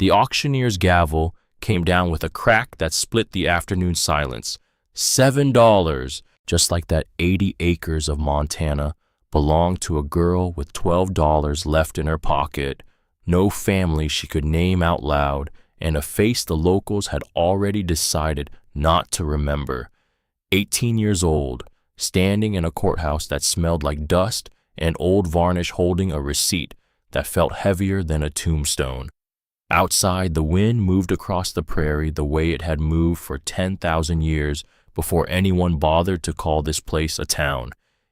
The auctioneer's gavel came down with a crack that split the afternoon silence. $7, just like that 80 acres of Montana belonged to a girl with $12 left in her pocket, no family she could name out loud, and a face the locals had already decided not to remember. 18 years old, standing in a courthouse that smelled like dust and old varnish, holding a receipt that felt heavier than a tombstone. Outside, the wind moved across the prairie the way it had moved for 10,000 years before anyone bothered to call this place a town.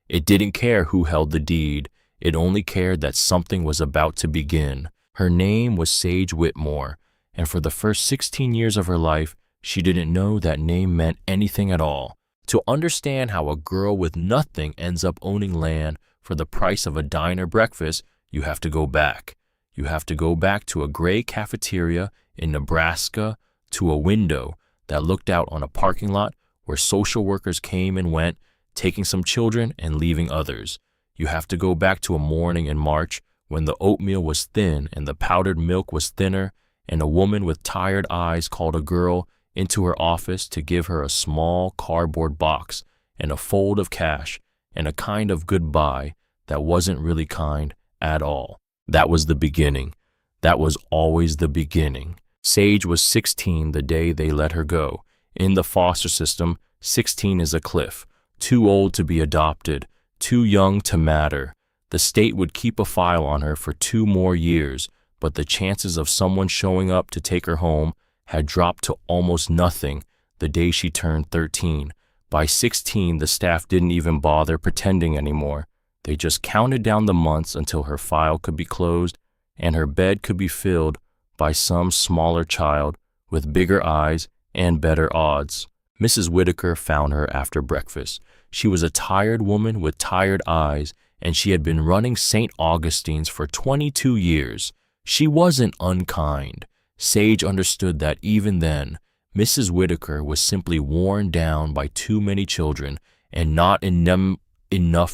It didn't care who held the deed. It only cared that something was about to begin. Her name was Sage Whitmore, and for the first 16 years of her life, she didn't know that name meant anything at all. To understand how a girl with nothing ends up owning land for the price of a diner breakfast, you have to go back. You have to go back to a gray cafeteria in Nebraska, to a window that looked out on a parking lot where social workers came and went, taking some children and leaving others. You have to go back to a morning in March when the oatmeal was thin and the powdered milk was thinner, and a woman with tired eyes called a girl into her office to give her a small cardboard box and a fold of cash and a kind of goodbye that wasn't really kind at all. That was the beginning. That was always the beginning. Sage was 16 the day they let her go. In the foster system, 16 is a cliff. Too old to be adopted, too young to matter. The state would keep a file on her for 2 more years, but the chances of someone showing up to take her home had dropped to almost nothing the day she turned 13. By 16, the staff didn't even bother pretending anymore. They just counted down the months until her file could be closed and her bed could be filled by some smaller child with bigger eyes and better odds. Mrs. Whitaker found her after breakfast. She was a tired woman with tired eyes, and she had been running St. Augustine's for 22 years. She wasn't unkind. Sage understood that even then, Mrs. Whitaker was simply worn down by too many children and not enough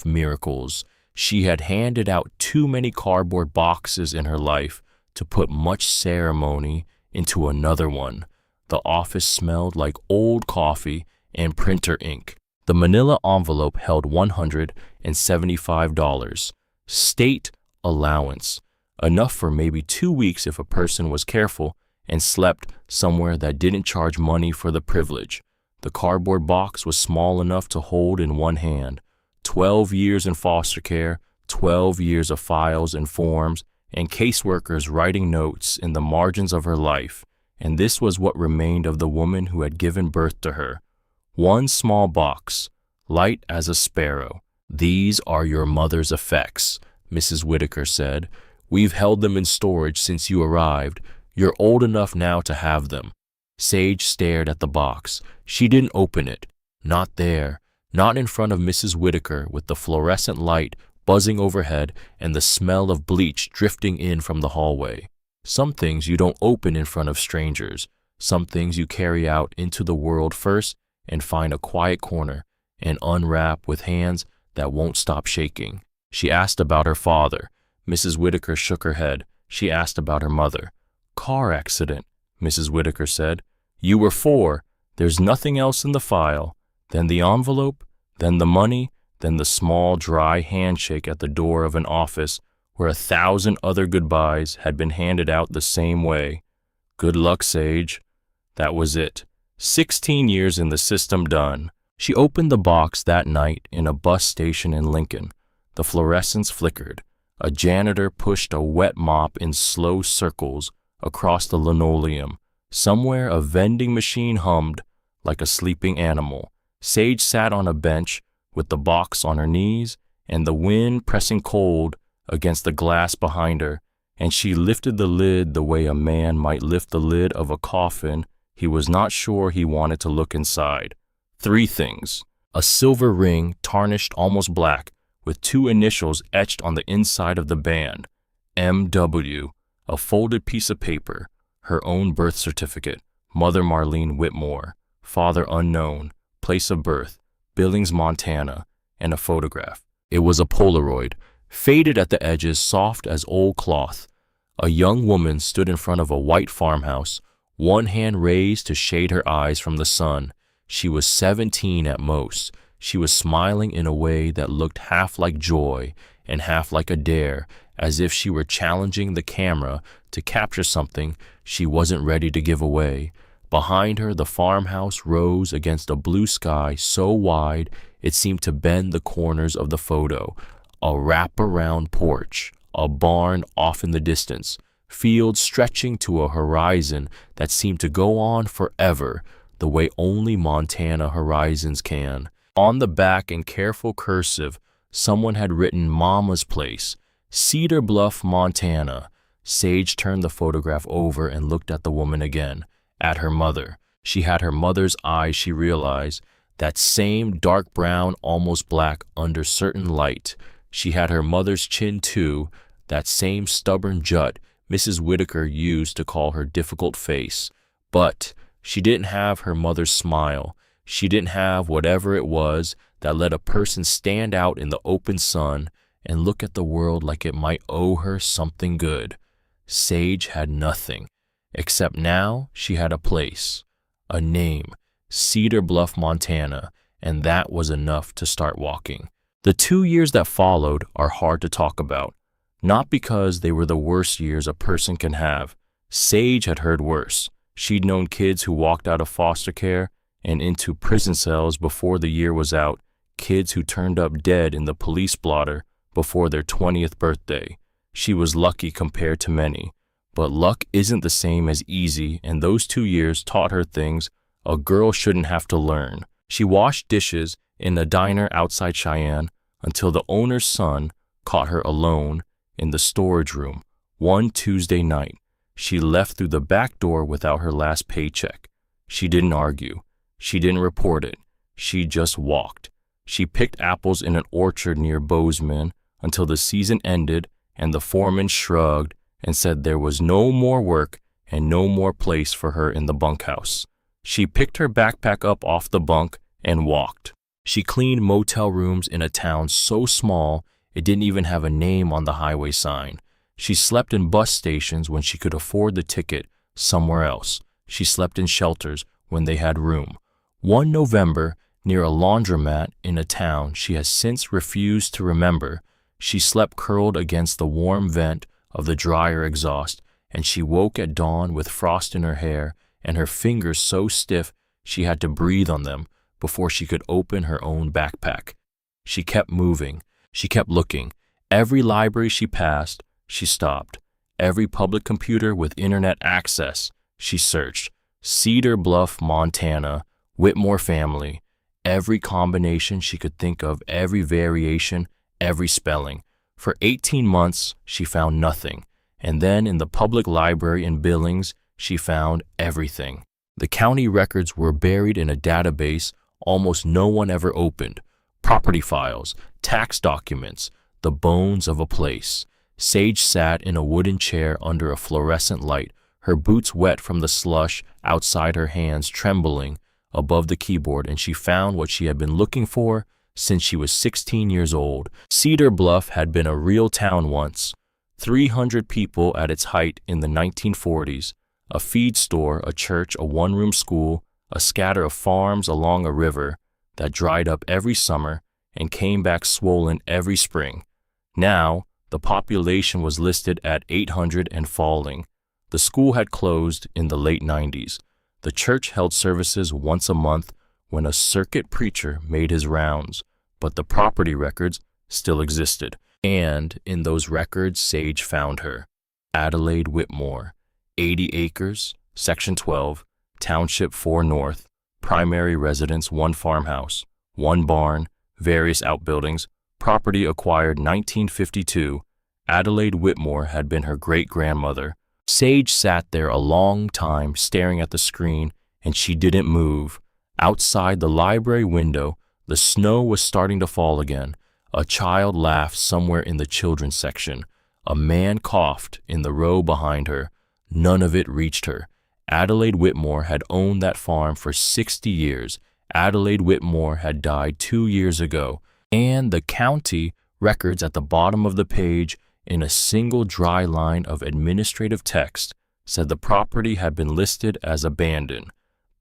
miracles. She had handed out too many cardboard boxes in her life to put much ceremony into another one. The office smelled like old coffee and printer ink. The manila envelope held $175. State allowance, enough for maybe 2 weeks if a person was careful and slept somewhere that didn't charge money for the privilege. The cardboard box was small enough to hold in one hand. 12 years in foster care, 12 years of files and forms, and caseworkers writing notes in the margins of her life. And this was what remained of the woman who had given birth to her. One small box, light as a sparrow. "These are your mother's effects," Mrs. Whitaker said. "We've held them in storage since you arrived. You're old enough now to have them." Sage stared at the box. She didn't open it. Not there. Not in front of Mrs. Whitaker, with the fluorescent light buzzing overhead and the smell of bleach drifting in from the hallway. Some things you don't open in front of strangers. Some things you carry out into the world first and find a quiet corner and unwrap with hands that won't stop shaking. She asked about her father. Mrs. Whitaker shook her head. She asked about her mother. "Car accident," Mrs. Whitaker said. "You were 4. There's nothing else in the file. Then the envelope, then the money, then the small, dry handshake at the door of an office where 1,000 other goodbyes had been handed out the same way. Good luck, Sage. That was it. 16 years in the system done. She opened the box that night in a bus station in Lincoln. The fluorescence flickered. A janitor pushed a wet mop in slow circles across the linoleum. Somewhere a vending machine hummed like a sleeping animal. Sage sat on a bench with the box on her knees and the wind pressing cold against the glass behind her, and she lifted the lid the way a man might lift the lid of a coffin he was not sure he wanted to look inside. 3 things. A silver ring tarnished almost black with 2 initials etched on the inside of the band. M.W. A folded piece of paper. Her own birth certificate. Mother Marlene Whitmore. Father unknown. Place of birth. Billings, Montana. And a photograph. It was a Polaroid. Faded at the edges, soft as old cloth. A young woman stood in front of a white farmhouse, one hand raised to shade her eyes from the sun. She was 17 at most. She was smiling in a way that looked half like joy and half like a dare, as if she were challenging the camera to capture something she wasn't ready to give away. Behind her, the farmhouse rose against a blue sky so wide it seemed to bend the corners of the photo. A wraparound porch, a barn off in the distance, fields stretching to a horizon that seemed to go on forever, the way only Montana horizons can. On the back, in careful cursive, someone had written Mama's Place, Cedar Bluff, Montana. Sage turned the photograph over and looked at the woman again, at her mother. She had her mother's eyes, she realized, that same dark brown, almost black under certain light. She had her mother's chin too, that same stubborn jut Mrs. Whitaker used to call her difficult face. But she didn't have her mother's smile. She didn't have whatever it was that let a person stand out in the open sun and look at the world like it might owe her something good. Sage had nothing, except now she had a place, a name, Cedar Bluff, Montana, and that was enough to start walking. The 2 years that followed are hard to talk about, not because they were the worst years a person can have. Sage had heard worse. She'd known kids who walked out of foster care and into prison cells before the year was out, kids who turned up dead in the police blotter before their 20th birthday. She was lucky compared to many, but luck isn't the same as easy, and those 2 years taught her things a girl shouldn't have to learn. She washed dishes in a diner outside Cheyenne until the owner's son caught her alone in the storage room one Tuesday night. She left through the back door without her last paycheck. She didn't argue. She didn't report it. She just walked. She picked apples in an orchard near Bozeman until the season ended and the foreman shrugged and said there was no more work and no more place for her in the bunkhouse. She picked her backpack up off the bunk and walked. She cleaned motel rooms in a town so small it didn't even have a name on the highway sign. She slept in bus stations when she could afford the ticket somewhere else. She slept in shelters when they had room. One November, near a laundromat in a town she has since refused to remember, she slept curled against the warm vent of the dryer exhaust, and she woke at dawn with frost in her hair and her fingers so stiff she had to breathe on them before she could open her own backpack. She kept moving. She kept looking. Every library she passed, she stopped. Every public computer with internet access, she searched. Cedar Bluff, Montana, Whitmore family. Every combination she could think of, every variation, every spelling. For 18 months, she found nothing. And then in the public library in Billings, she found everything. The county records were buried in a database almost no one ever opened. Property files, tax documents, the bones of a place. Sage sat in a wooden chair under a fluorescent light, her boots wet from the slush outside, her hands trembling above the keyboard, and she found what she had been looking for since she was 16 years old. Cedar Bluff had been a real town once. 300 people at its height in the 1940s, a feed store, a church, a one-room school, a scatter of farms along a river that dried up every summer and came back swollen every spring. Now, the population was listed at 800 and falling. The school had closed in the late 90s. The church held services once a month when a circuit preacher made his rounds, but the property records still existed. And in those records, Sage found her. Adelaide Whitmore, 80 acres, Section 12, Township 4 North, primary residence 1 farmhouse, 1 barn, various outbuildings, property acquired 1952. Adelaide Whitmore had been her great-grandmother. Sage sat there a long time staring at the screen, and she didn't move. Outside the library window, the snow was starting to fall again. A child laughed somewhere in the children's section. A man coughed in the row behind her. None of it reached her. Adelaide Whitmore had owned that farm for 60 years. Adelaide Whitmore had died 2 years ago. And the county records at the bottom of the page in a single dry line of administrative text, said the property had been listed as abandoned.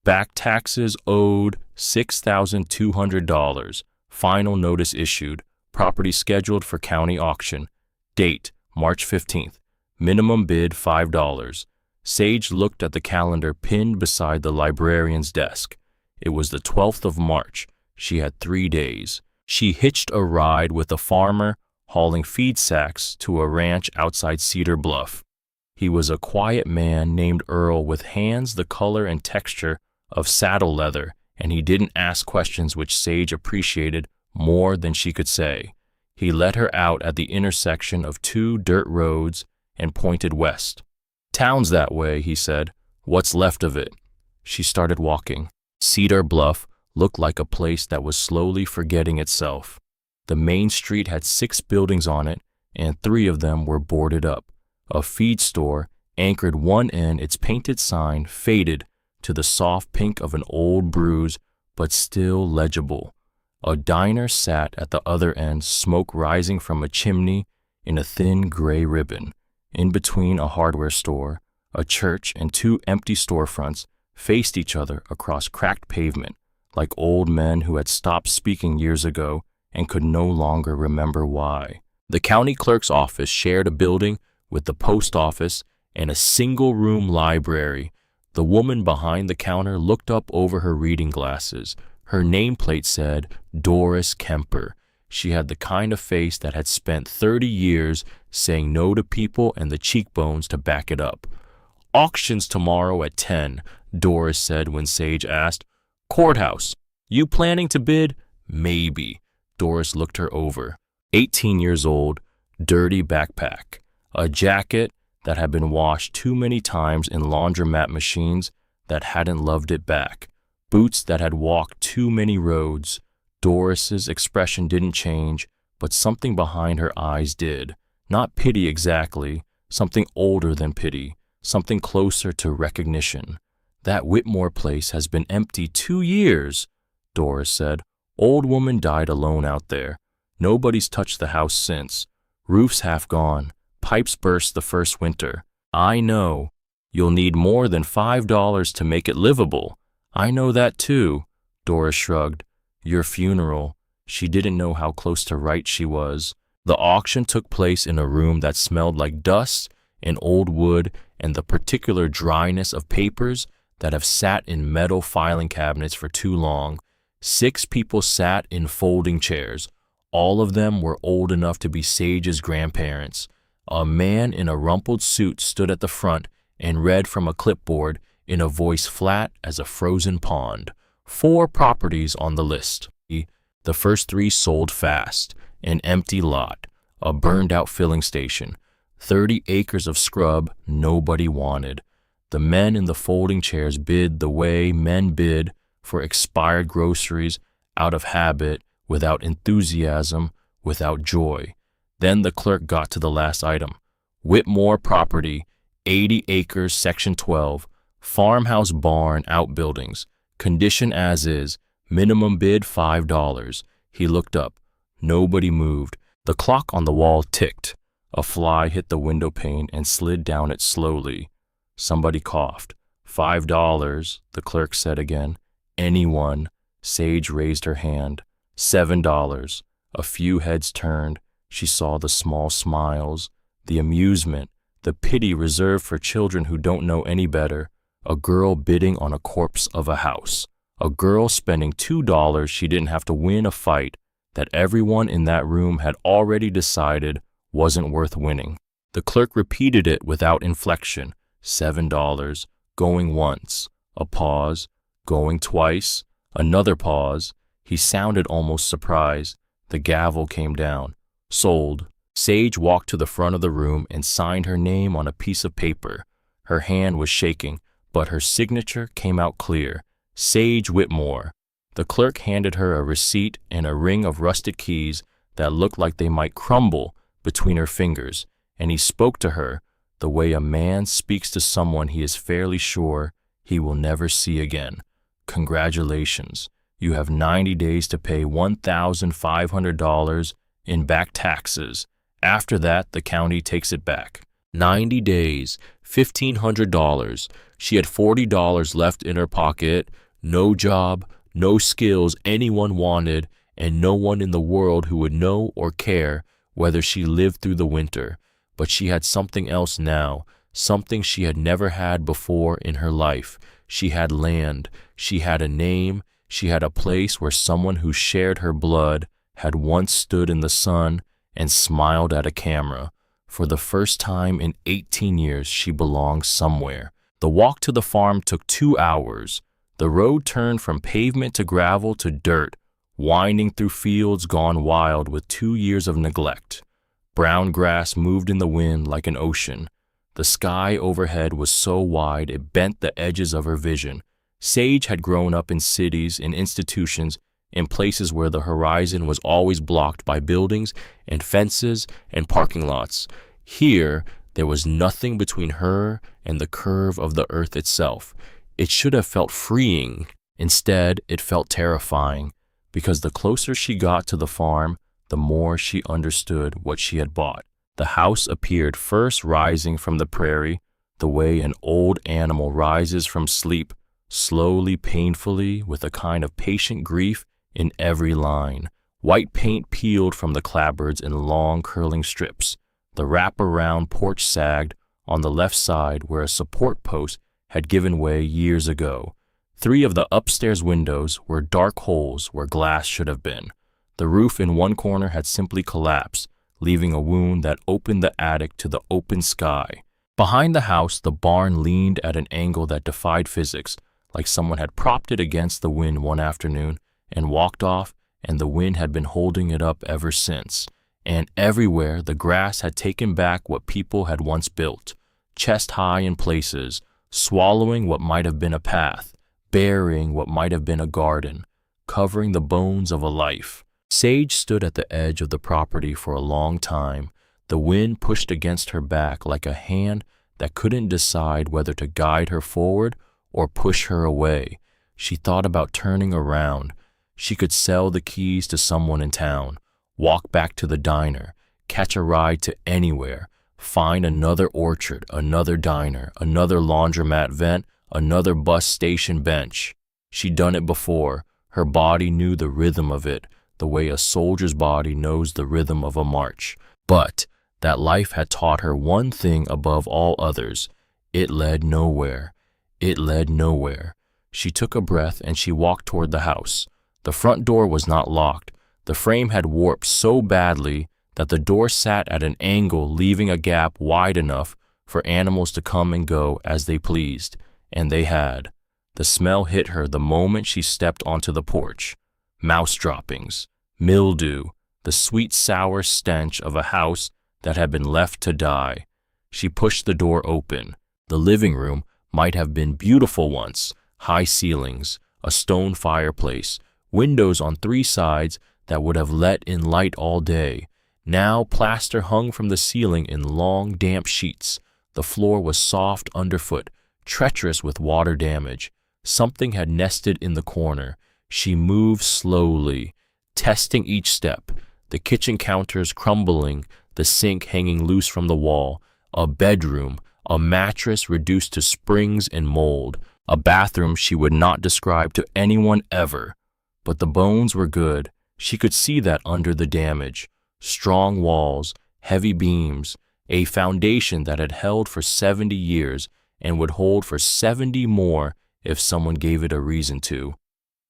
Back taxes owed $6,200. Final notice issued. Property scheduled for county auction. Date, March 15th. Minimum bid $5. Sage looked at the calendar pinned beside the librarian's desk. It was the 12th of March. She had 3 days. She hitched a ride with a farmer hauling feed sacks to a ranch outside Cedar Bluff. He was a quiet man named Earl with hands the color and texture of saddle leather, and he didn't ask questions which Sage appreciated more than she could say. He led her out at the intersection of 2 dirt roads and pointed west. "Town's that way," he said. "What's left of it?" She started walking. Cedar Bluff looked like a place that was slowly forgetting itself. The main street had 6 buildings on it, and 3 of them were boarded up. A feed store anchored one end, its painted sign faded to the soft pink of an old bruise, but still legible. A diner sat at the other end, smoke rising from a chimney in a thin gray ribbon. In between a hardware store, a church, and 2 empty storefronts faced each other across cracked pavement, like old men who had stopped speaking years ago and could no longer remember why. The county clerk's office shared a building with the post office and a single-room library. The woman behind the counter looked up over her reading glasses. Her nameplate said Doris Kemper. She had the kind of face that had spent 30 years saying no to people and the cheekbones to back it up. "Auction's tomorrow at 10, Doris said when Sage asked. "Courthouse. You planning to bid?" "Maybe." Doris looked her over. 18 years old, dirty backpack, a jacket that had been washed too many times in laundromat machines that hadn't loved it back, boots that had walked too many roads. Doris's expression didn't change, but something behind her eyes did. Not pity exactly, something older than pity, something closer to recognition. "That Whitmore place has been empty 2 years, Doris said. "Old woman died alone out there. Nobody's touched the house since. Roof's half gone. Pipes burst the first winter. I know. You'll need more than $5 to make it livable. I know that too." Doris shrugged. "Your funeral." She didn't know how close to right she was. The auction took place in a room that smelled like dust and old wood and the particular dryness of papers that have sat in metal filing cabinets for too long. 6 people sat in folding chairs. All of them were old enough to be Sage's grandparents. A man in a rumpled suit stood at the front and read from a clipboard in a voice flat as a frozen pond. 4 properties on the list. The first 3 sold fast. An empty lot, a burned-out filling station, 30 acres of scrub nobody wanted. The men in the folding chairs bid the way men bid for expired groceries, out of habit, without enthusiasm, without joy. Then the clerk got to the last item. Whitmore property, 80 acres, section 12, farmhouse barn outbuildings, condition as is, minimum bid $5. He looked up. Nobody moved. The clock on the wall ticked. A fly hit the window pane and slid down it slowly. Somebody coughed. $5, the clerk said again. "Anyone?" Sage raised her hand. $7. A few heads turned. She saw the small smiles, the amusement, the pity reserved for children who don't know any better. A girl bidding on a corpse of a house. A girl spending $2 she didn't have to win a fight that everyone in that room had already decided wasn't worth winning. The clerk repeated it without inflection. $7, going once, a pause, going twice, another pause. He sounded almost surprised. The gavel came down. Sold. Sage walked to the front of the room and signed her name on a piece of paper. Her hand was shaking, but her signature came out clear. Sage Whitmore. The clerk handed her a receipt and a ring of rusted keys that looked like they might crumble between her fingers, and he spoke to her the way a man speaks to someone he is fairly sure he will never see again. "Congratulations. You have 90 days to pay $1,500 in back taxes After that, the county takes it back. 90 days, $1,500. She had $40 left in her pocket, no job, no skills anyone wanted, and no one in the world who would know or care whether she lived through the winter. But she had something else now, something she had never had before in her life. She had land, she had a name, she had a place where someone who shared her blood had once stood in the sun and smiled at a camera. For the first time in 18 years, she belonged somewhere. The walk to the farm took 2 hours. The road turned from pavement to gravel to dirt, winding through fields gone wild with 2 years of neglect. Brown grass moved in the wind like an ocean. The sky overhead was so wide it bent the edges of her vision. Sage had grown up in cities, in institutions, in places where the horizon was always blocked by buildings and fences and parking lots. Here, there was nothing between her and the curve of the earth itself. It should have felt freeing. Instead, it felt terrifying, because the closer she got to the farm, the more she understood what she had bought. The house appeared first rising from the prairie, the way an old animal rises from sleep, slowly, painfully, with a kind of patient grief in every line. White paint peeled from the clapboards in long curling strips. The wrap-around porch sagged on the left side where a support post had given way years ago. 3 of the upstairs windows were dark holes where glass should have been. The roof in one corner had simply collapsed, leaving a wound that opened the attic to the open sky. Behind the house, the barn leaned at an angle that defied physics, like someone had propped it against the wind one afternoon and walked off, and the wind had been holding it up ever since. And everywhere, the grass had taken back what people had once built, chest high in places, swallowing what might have been a path, burying what might have been a garden, covering the bones of a life. Sage stood at the edge of the property for a long time. The wind pushed against her back like a hand that couldn't decide whether to guide her forward or push her away. She thought about turning around. She could sell the keys to someone in town, walk back to the diner, catch a ride to anywhere, find another orchard, another diner, another laundromat vent, another bus station bench. She'd done it before. Her body knew the rhythm of it, the way a soldier's body knows the rhythm of a march. But that life had taught her one thing above all others. It led nowhere. It led nowhere. She took a breath and she walked toward the house. The front door was not locked. The frame had warped so badly that the door sat at an angle, leaving a gap wide enough for animals to come and go as they pleased. And they had. The smell hit her the moment she stepped onto the porch. Mouse droppings, mildew, the sweet sour stench of a house that had been left to die. She pushed the door open. The living room might have been beautiful once, high ceilings, a stone fireplace, windows on 3 sides that would have let in light all day. Now plaster hung from the ceiling in long, damp sheets. The floor was soft underfoot, treacherous with water damage. Something had nested in the corner. She moved slowly, testing each step, the kitchen counters crumbling, the sink hanging loose from the wall, a bedroom, a mattress reduced to springs and mold, a bathroom she would not describe to anyone ever. But the bones were good. She could see that under the damage. Strong walls, heavy beams, a foundation that had held for 70 years and would hold for 70 more if someone gave it a reason to.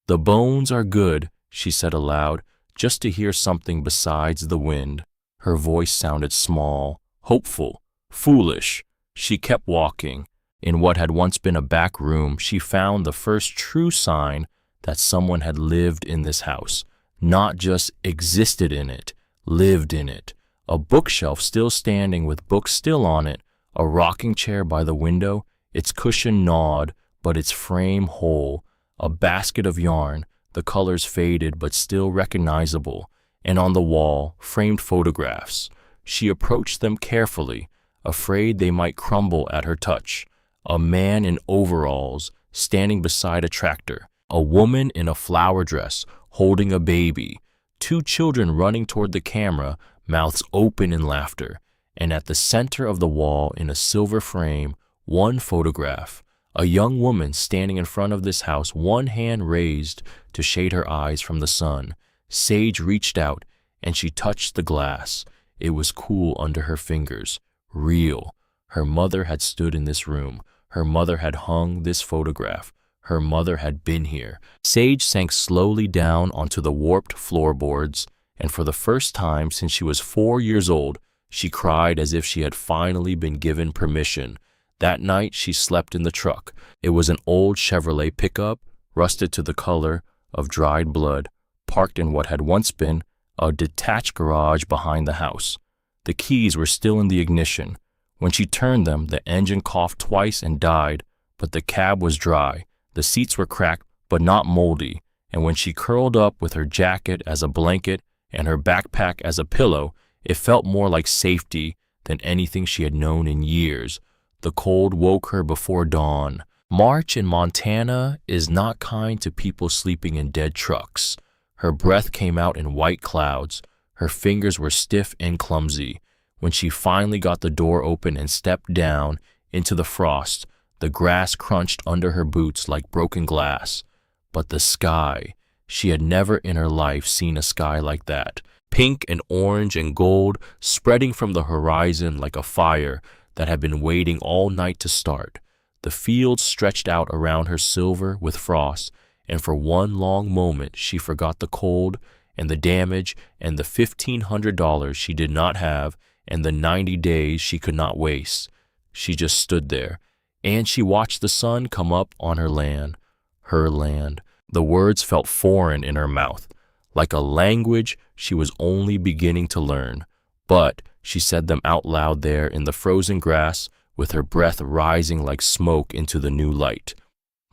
"The bones are good," she said aloud, just to hear something besides the wind. Her voice sounded small, hopeful, foolish. She kept walking. In what had once been a back room, she found the first true sign that someone had lived in this house, not just existed in it, lived in it. A bookshelf still standing with books still on it, a rocking chair by the window, its cushion gnawed, but its frame whole, a basket of yarn, the colors faded but still recognizable, and on the wall, framed photographs. She approached them carefully, afraid they might crumble at her touch. A man in overalls, standing beside a tractor. A woman in a flower dress, holding a baby. 2 children running toward the camera, mouths open in laughter, and at the center of the wall in a silver frame, one photograph, a young woman standing in front of this house, one hand raised to shade her eyes from the sun. Sage reached out and she touched the glass. It was cool under her fingers, real. Her mother had stood in this room. Her mother had hung this photograph. Her mother had been here. Sage sank slowly down onto the warped floorboards, and for the first time since she was 4 years old, she cried as if she had finally been given permission. That night she slept in the truck. It was an old Chevrolet pickup, rusted to the color of dried blood, parked in what had once been a detached garage behind the house. The keys were still in the ignition. When she turned them, the engine coughed twice and died, but the cab was dry. The seats were cracked, but not moldy, and when she curled up with her jacket as a blanket and her backpack as a pillow, it felt more like safety than anything she had known in years. The cold woke her before dawn. March in Montana is not kind to people sleeping in dead trucks. Her breath came out in white clouds. Her fingers were stiff and clumsy. When she finally got the door open and stepped down into the frost, the grass crunched under her boots like broken glass. But the sky, she had never in her life seen a sky like that. Pink and orange and gold spreading from the horizon like a fire that had been waiting all night to start. The fields stretched out around her silver with frost, and for one long moment she forgot the cold and the damage and the $1,500 she did not have and the 90 days she could not waste. She just stood there, and she watched the sun come up on her land. Her land. The words felt foreign in her mouth, like a language she was only beginning to learn. But she said them out loud there in the frozen grass, with her breath rising like smoke into the new light.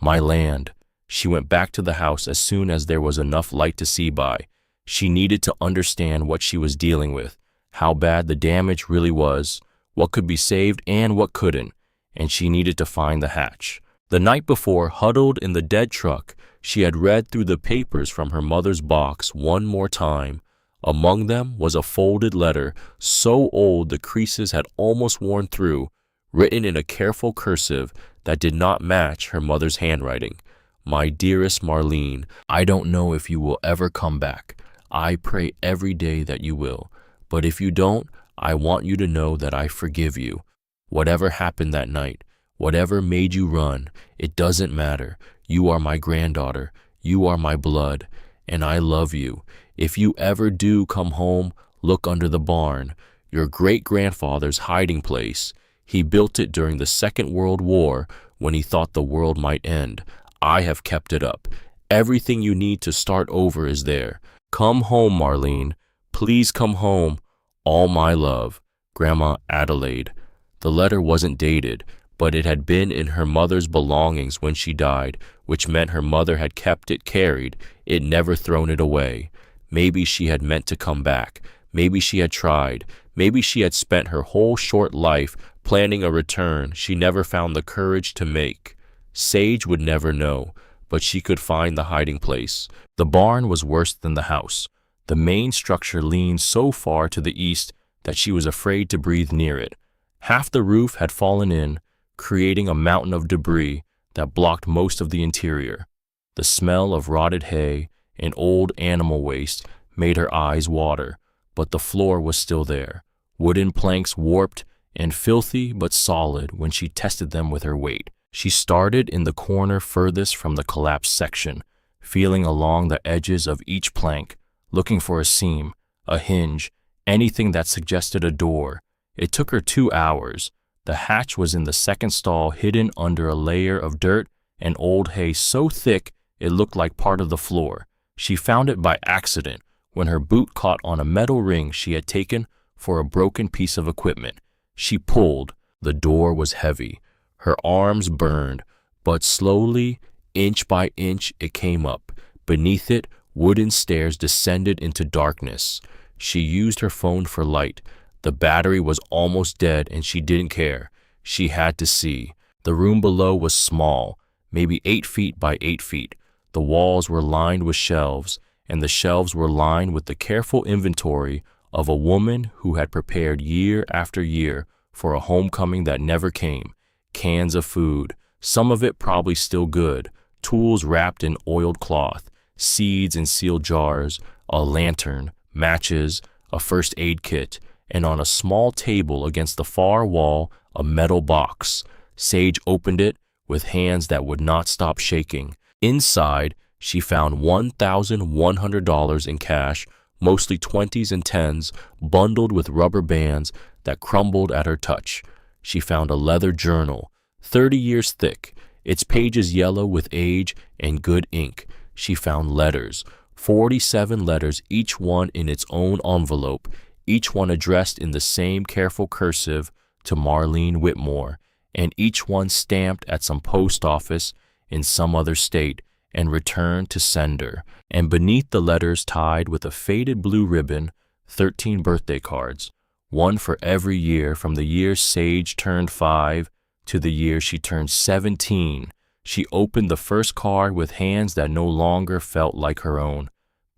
My land. She went back to the house as soon as there was enough light to see by. She needed to understand what she was dealing with, how bad the damage really was, what could be saved and what couldn't, and she needed to find the hatch. The night before, huddled in the dead truck, she had read through the papers from her mother's box one more time. Among them was a folded letter, so old the creases had almost worn through, written in a careful cursive that did not match her mother's handwriting. My dearest Marlene, I don't know if you will ever come back. I pray every day that you will. But if you don't, I want you to know that I forgive you. Whatever happened that night, whatever made you run, it doesn't matter. You are my granddaughter. You are my blood, and I love you. If you ever do come home, look under the barn, your great-grandfather's hiding place. He built it during the Second World War when he thought the world might end. I have kept it up. Everything you need to start over is there. Come home, Marlene. Please come home. All my love, Grandma Adelaide. The letter wasn't dated, but it had been in her mother's belongings when she died, which meant her mother had kept it carried, it never thrown it away. Maybe she had meant to come back. Maybe she had tried. Maybe she had spent her whole short life planning a return she never found the courage to make. Sage would never know, but she could find the hiding place. The barn was worse than the house. The main structure leaned so far to the east that she was afraid to breathe near it. Half the roof had fallen in, creating a mountain of debris that blocked most of the interior. The smell of rotted hay and old animal waste made her eyes water, but the floor was still there. Wooden planks warped and filthy but solid when she tested them with her weight. She started in the corner furthest from the collapsed section, feeling along the edges of each plank, looking for a seam, a hinge, anything that suggested a door. It took her 2 hours. The hatch was in the second stall, hidden under a layer of dirt and old hay so thick it looked like part of the floor. She found it by accident when her boot caught on a metal ring she had taken for a broken piece of equipment. She pulled. The door was heavy. Her arms burned, but slowly, inch by inch, it came up. Beneath it, wooden stairs descended into darkness. She used her phone for light. The battery was almost dead and she didn't care. She had to see. The room below was small, maybe 8 feet by 8 feet. The walls were lined with shelves, and the shelves were lined with the careful inventory of a woman who had prepared year after year for a homecoming that never came. Cans of food, some of it probably still good, tools wrapped in oiled cloth, seeds in sealed jars, a lantern, matches, a first aid kit, and on a small table against the far wall, a metal box. Sage opened it with hands that would not stop shaking. Inside, she found $1,100 in cash, mostly 20s and 10s, bundled with rubber bands that crumbled at her touch. She found a leather journal, 30 years thick, its pages yellow with age and good ink. She found letters, 47 letters, each one in its own envelope, each one addressed in the same careful cursive to Marlene Whitmore, and each one stamped at some post office in some other state and returned to sender. And beneath the letters, tied with a faded blue ribbon, 13 birthday cards, one for every year from the year Sage turned 5 to the year she turned 17. She opened the first card with hands that no longer felt like her own.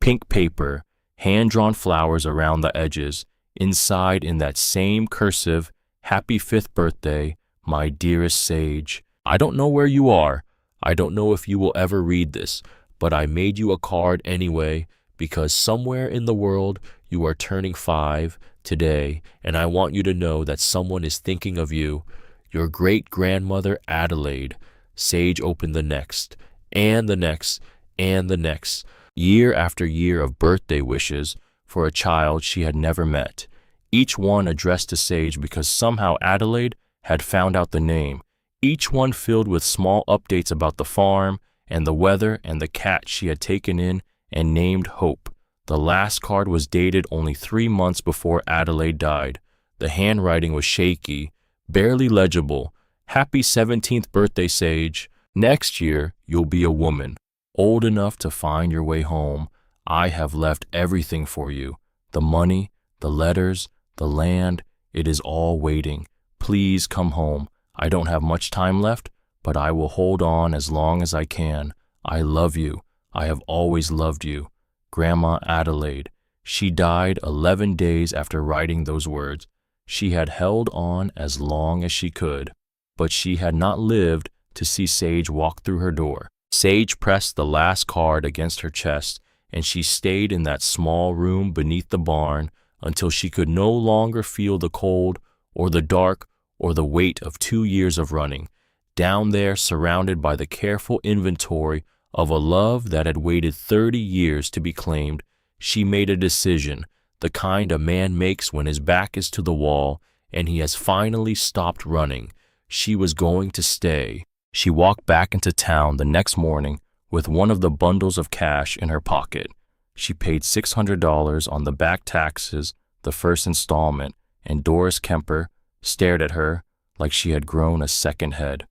Pink paper, hand-drawn flowers around the edges. Inside, in that same cursive, "Happy 5th birthday, my dearest Sage. I don't know where you are. I don't know if you will ever read this, but I made you a card anyway because somewhere in the world you are turning 5 today, and I want you to know that someone is thinking of you. Your great-grandmother Adelaide." Sage opened the next, and the next, and the next. Year after year of birthday wishes for a child she had never met, each one addressed to Sage because somehow Adelaide had found out the name, each one filled with small updates about the farm and the weather and the cat she had taken in and named Hope. The last card was dated only 3 months before Adelaide died. The handwriting was shaky, barely legible. "Happy 17th birthday, Sage. Next year, you'll be a woman, old enough to find your way home. I have left everything for you. The money, the letters, the land, it is all waiting. Please come home. I don't have much time left, but I will hold on as long as I can. I love you. I have always loved you. Grandma Adelaide." She died 11 days after writing those words. She had held on as long as she could, but she had not lived to see Sage walk through her door. Sage pressed the last card against her chest, and she stayed in that small room beneath the barn until she could no longer feel the cold or the dark or the weight of 2 years of running. Down there, surrounded by the careful inventory of a love that had waited 30 years to be claimed, she made a decision, the kind a man makes when his back is to the wall and he has finally stopped running. She was going to stay. She walked back into town the next morning with one of the bundles of cash in her pocket. She paid $600 on the back taxes, the first installment, and Doris Kemper stared at her like she had grown a second head.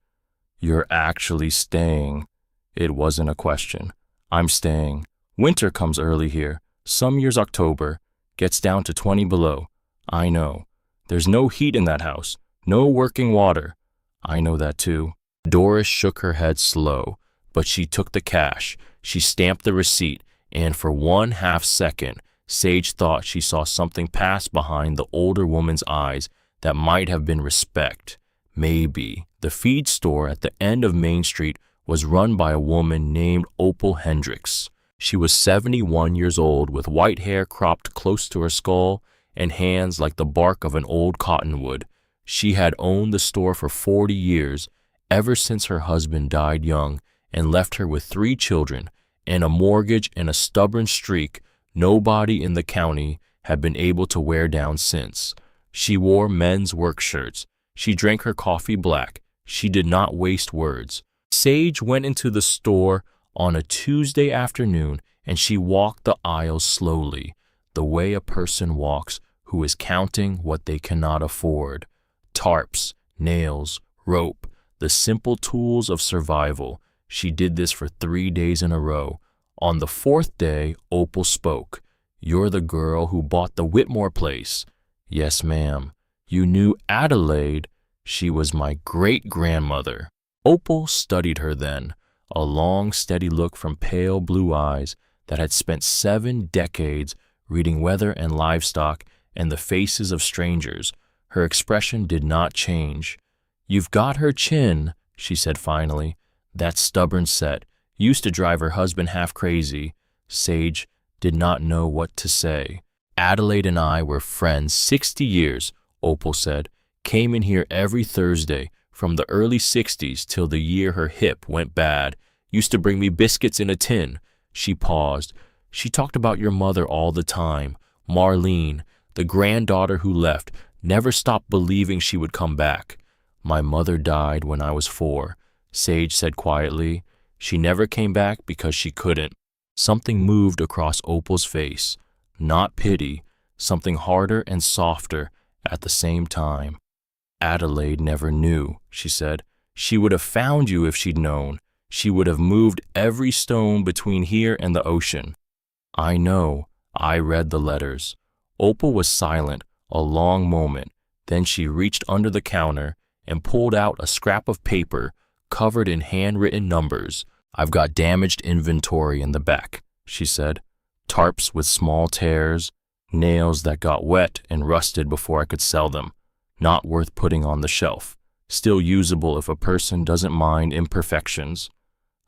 "You're actually staying?" It wasn't a question. "I'm staying. Winter comes early here. Some years October. Gets down to 20 below. I know. There's no heat in that house. No working water. I know that too." Doris shook her head slow, but she took the cash. She stamped the receipt, and for 1/2 second, Sage thought she saw something pass behind the older woman's eyes that might have been respect. Maybe. The feed store at the end of Main Street was run by a woman named Opal Hendricks. She was 71 years old with white hair cropped close to her skull and hands like the bark of an old cottonwood. She had owned the store for 40 years, ever since her husband died young and left her with 3 children and a mortgage and a stubborn streak nobody in the county had been able to wear down since. She wore men's work shirts. She drank her coffee black. She did not waste words. Sage went into the store on a Tuesday afternoon, and she walked the aisles slowly, the way a person walks who is counting what they cannot afford. Tarps, nails, rope, the simple tools of survival. She did this for 3 days in a row. On the 4th day, Opal spoke. "You're the girl who bought the Whitmore place." "Yes, ma'am." "You knew Adelaide?" "She was my great-grandmother." Opal studied her then, a long, steady look from pale blue eyes that had spent 7 decades reading weather and livestock and the faces of strangers. Her expression did not change. "You've got her chin," she said finally. "That stubborn set used to drive her husband half crazy." Sage did not know what to say. "Adelaide and I were friends 60 years, Opal said. "Came in here every Thursday from the early 60s till the year her hip went bad. Used to bring me biscuits in a tin." She paused. "She talked about your mother all the time. Marlene, the granddaughter who left, never stopped believing she would come back." "My mother died when I was 4, Sage said quietly. "She never came back because she couldn't." Something moved across Opal's face. Not pity, something harder and softer at the same time. "Adelaide never knew," she said. "She would have found you if she'd known. She would have moved every stone between here and the ocean." "I know. I read the letters." Opal was silent a long moment. Then she reached under the counter and pulled out a scrap of paper covered in handwritten numbers. "I've got damaged inventory in the back," she said. "Tarps with small tears, nails that got wet and rusted before I could sell them. Not worth putting on the shelf. Still usable if a person doesn't mind imperfections.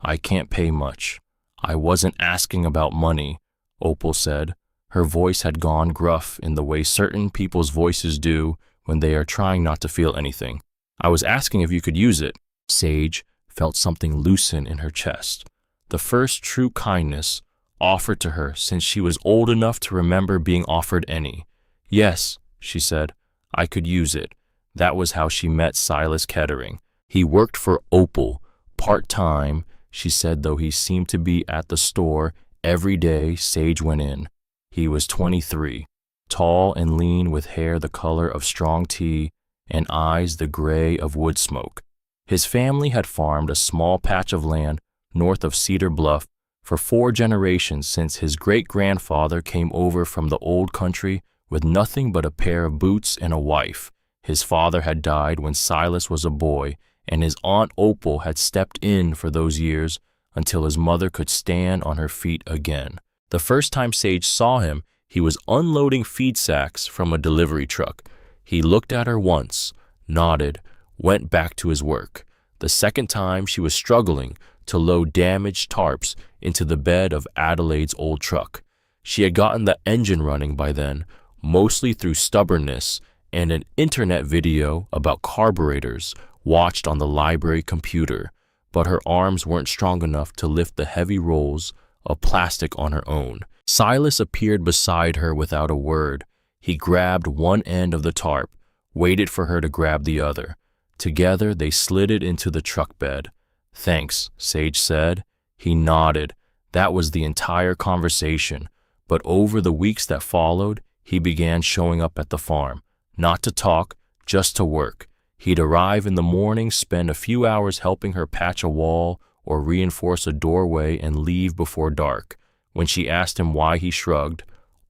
I can't pay much." "I wasn't asking about money," Opal said. Her voice had gone gruff in the way certain people's voices do when they are trying not to feel anything. "I was asking if you could use it." Sage felt something loosen in her chest. The first true kindness offered to her since she was old enough to remember being offered any. "Yes," she said, "I could use it." That was how she met Silas Kettering. He worked for Opal, part-time, she said, though he seemed to be at the store every day Sage went in. He was 23, tall and lean with hair the color of strong tea and eyes the gray of wood smoke. His family had farmed a small patch of land north of Cedar Bluff for 4 generations since his great-grandfather came over from the old country with nothing but a pair of boots and a wife. His father had died when Silas was a boy, and his Aunt Opal had stepped in for those years until his mother could stand on her feet again. The first time Sage saw him, he was unloading feed sacks from a delivery truck. He looked at her once, nodded, went back to his work. The second time, she was struggling to load damaged tarps into the bed of Adelaide's old truck. She had gotten the engine running by then, mostly through stubbornness and an internet video about carburetors watched on the library computer, but her arms weren't strong enough to lift the heavy rolls of plastic on her own. Silas appeared beside her without a word. He grabbed one end of the tarp, waited for her to grab the other. Together, they slid it into the truck bed. "Thanks," Sage said. He nodded. That was the entire conversation. But over the weeks that followed, he began showing up at the farm. Not to talk, just to work. He'd arrive in the morning, spend a few hours helping her patch a wall or reinforce a doorway and leave before dark. When she asked him why, he shrugged.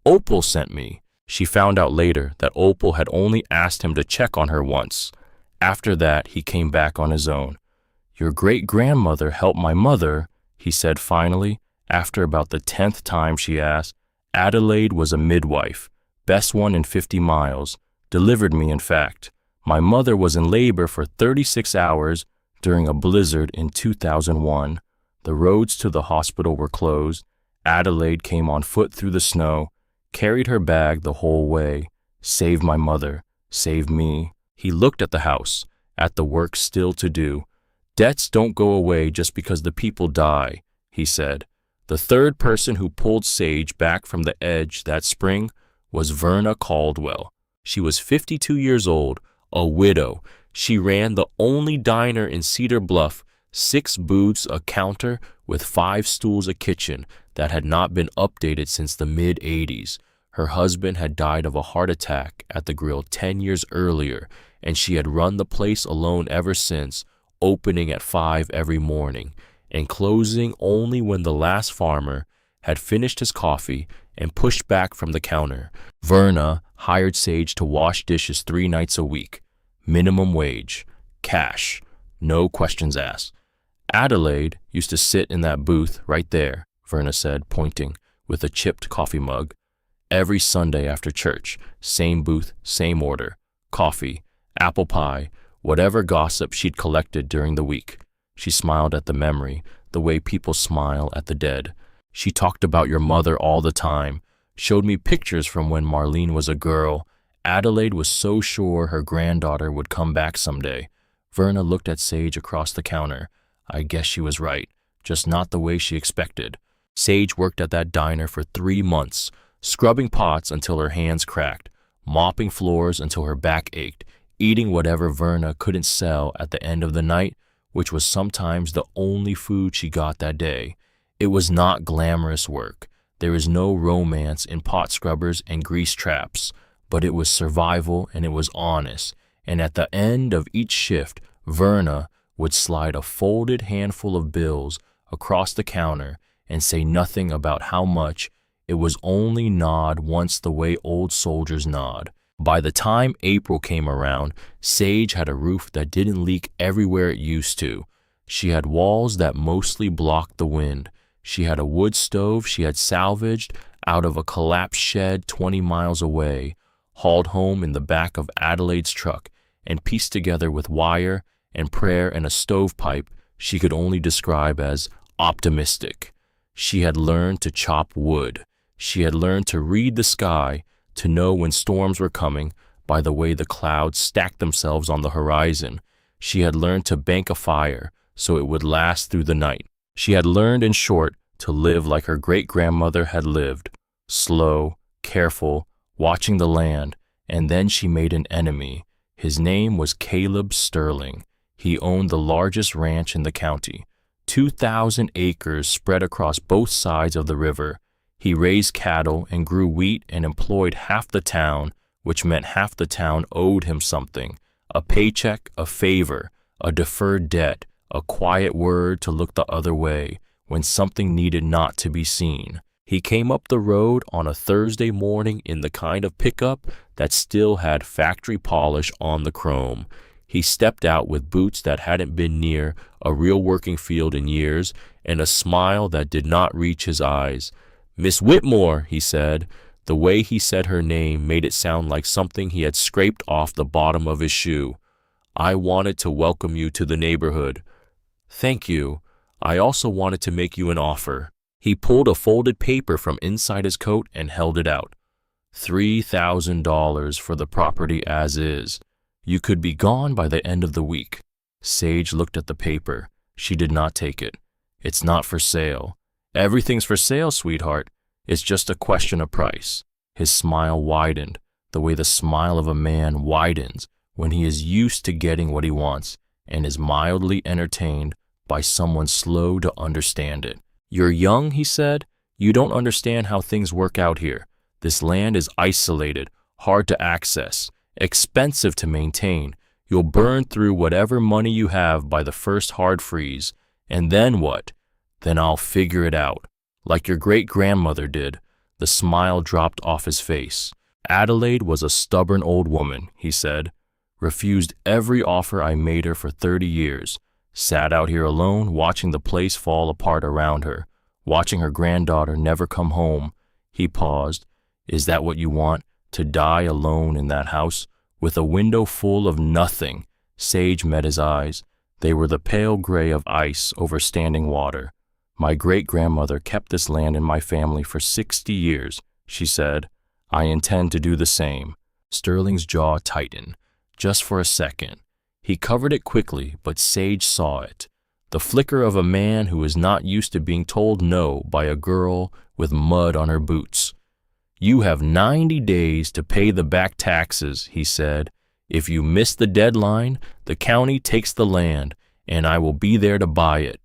"Opal sent me." She found out later that Opal had only asked him to check on her once. After that, he came back on his own. "Your great-grandmother helped my mother," he said finally, after about the 10th time she asked. "Adelaide was a midwife, best one in 50 miles. Delivered me, in fact. My mother was in labor for 36 hours during a blizzard in 2001. The roads to the hospital were closed. Adelaide came on foot through the snow, carried her bag the whole way. Saved my mother, saved me." He looked at the house, at the work still to do. "Debts don't go away just because the people die," he said. The third person who pulled Sage back from the edge that spring was Verna Caldwell. She was 52 years old, a widow. She ran the only diner in Cedar Bluff, 6 booths, a counter with 5 stools, a kitchen that had not been updated since the mid-'80s. Her husband had died of a heart attack at the grill 10 years earlier, and she had run the place alone ever since, opening at 5 every morning and closing only when the last farmer had finished his coffee and pushed back from the counter. Verna hired Sage to wash dishes 3 nights a week. Minimum wage. Cash. No questions asked. "Adelaide used to sit in that booth right there," Verna said, pointing, with a chipped coffee mug. Every Sunday after church, same booth, same order, coffee, apple pie, whatever gossip she'd collected during the week. She smiled at the memory, the way people smile at the dead. She talked about your mother all the time, showed me pictures from when Marlene was a girl. Adelaide was so sure her granddaughter would come back someday. Verna looked at Sage across the counter. I guess she was right, just not the way she expected. Sage worked at that diner for 3 months, scrubbing pots until her hands cracked, mopping floors until her back ached, eating whatever Verna couldn't sell at the end of the night, which was sometimes the only food she got that day. It was not glamorous work. There is no romance in pot scrubbers and grease traps, but it was survival and it was honest. And at the end of each shift, Verna would slide a folded handful of bills across the counter and say nothing about how much. It was only nod once the way old soldiers nod. By the time April came around, Sage had a roof that didn't leak everywhere it used to. She had walls that mostly blocked the wind. She had a wood stove she had salvaged out of a collapsed shed 20 miles away, hauled home in the back of Adelaide's truck, and pieced together with wire and prayer and a stovepipe she could only describe as optimistic. She had learned to chop wood. She had learned to read the sky, to know when storms were coming by the way the clouds stacked themselves on the horizon. She had learned to bank a fire so it would last through the night. She had learned, in short, to live like her great-grandmother had lived, slow, careful, watching the land, and then she made an enemy. His name was Caleb Sterling. He owned the largest ranch in the county, 2,000 acres spread across both sides of the river. He raised cattle and grew wheat and employed half the town, which meant half the town owed him something, a paycheck, a favor, a deferred debt, a quiet word to look the other way when something needed not to be seen. He came up the road on a Thursday morning in the kind of pickup that still had factory polish on the chrome. He stepped out with boots that hadn't been near a real working field in years and a smile that did not reach his eyes. "Miss Whitmore," he said. The way he said her name made it sound like something he had scraped off the bottom of his shoe. "I wanted to welcome you to the neighborhood." "Thank you. I also wanted to make you an offer." He pulled a folded paper from inside his coat and held it out. $3,000 for the property as is. You could be gone by the end of the week. Sage looked at the paper. She did not take it. "It's not for sale." "Everything's for sale, sweetheart. It's just a question of price." His smile widened, the way the smile of a man widens when he is used to getting what he wants and is mildly entertained by someone slow to understand it. "You're young," he said. "You don't understand how things work out here. This land is isolated, hard to access, expensive to maintain. You'll burn through whatever money you have by the first hard freeze. And then what? Then I'll figure it out. Like your great-grandmother did." The smile dropped off his face. "Adelaide was a stubborn old woman," he said. "Refused every offer I made her for 30 years. Sat out here alone, watching the place fall apart around her, watching her granddaughter never come home." He paused. "Is that what you want? To die alone in that house, with a window full of nothing?" Sage met his eyes. They were the pale gray of ice over standing water. "My great-grandmother kept this land in my family for 60 years, she said. I intend to do the same." Sterling's jaw tightened, just for a second. He covered it quickly, but Sage saw it. The flicker of a man who is not used to being told no by a girl with mud on her boots. "You have 90 days to pay the back taxes," he said. "If you miss the deadline, the county takes the land, and I will be there to buy it."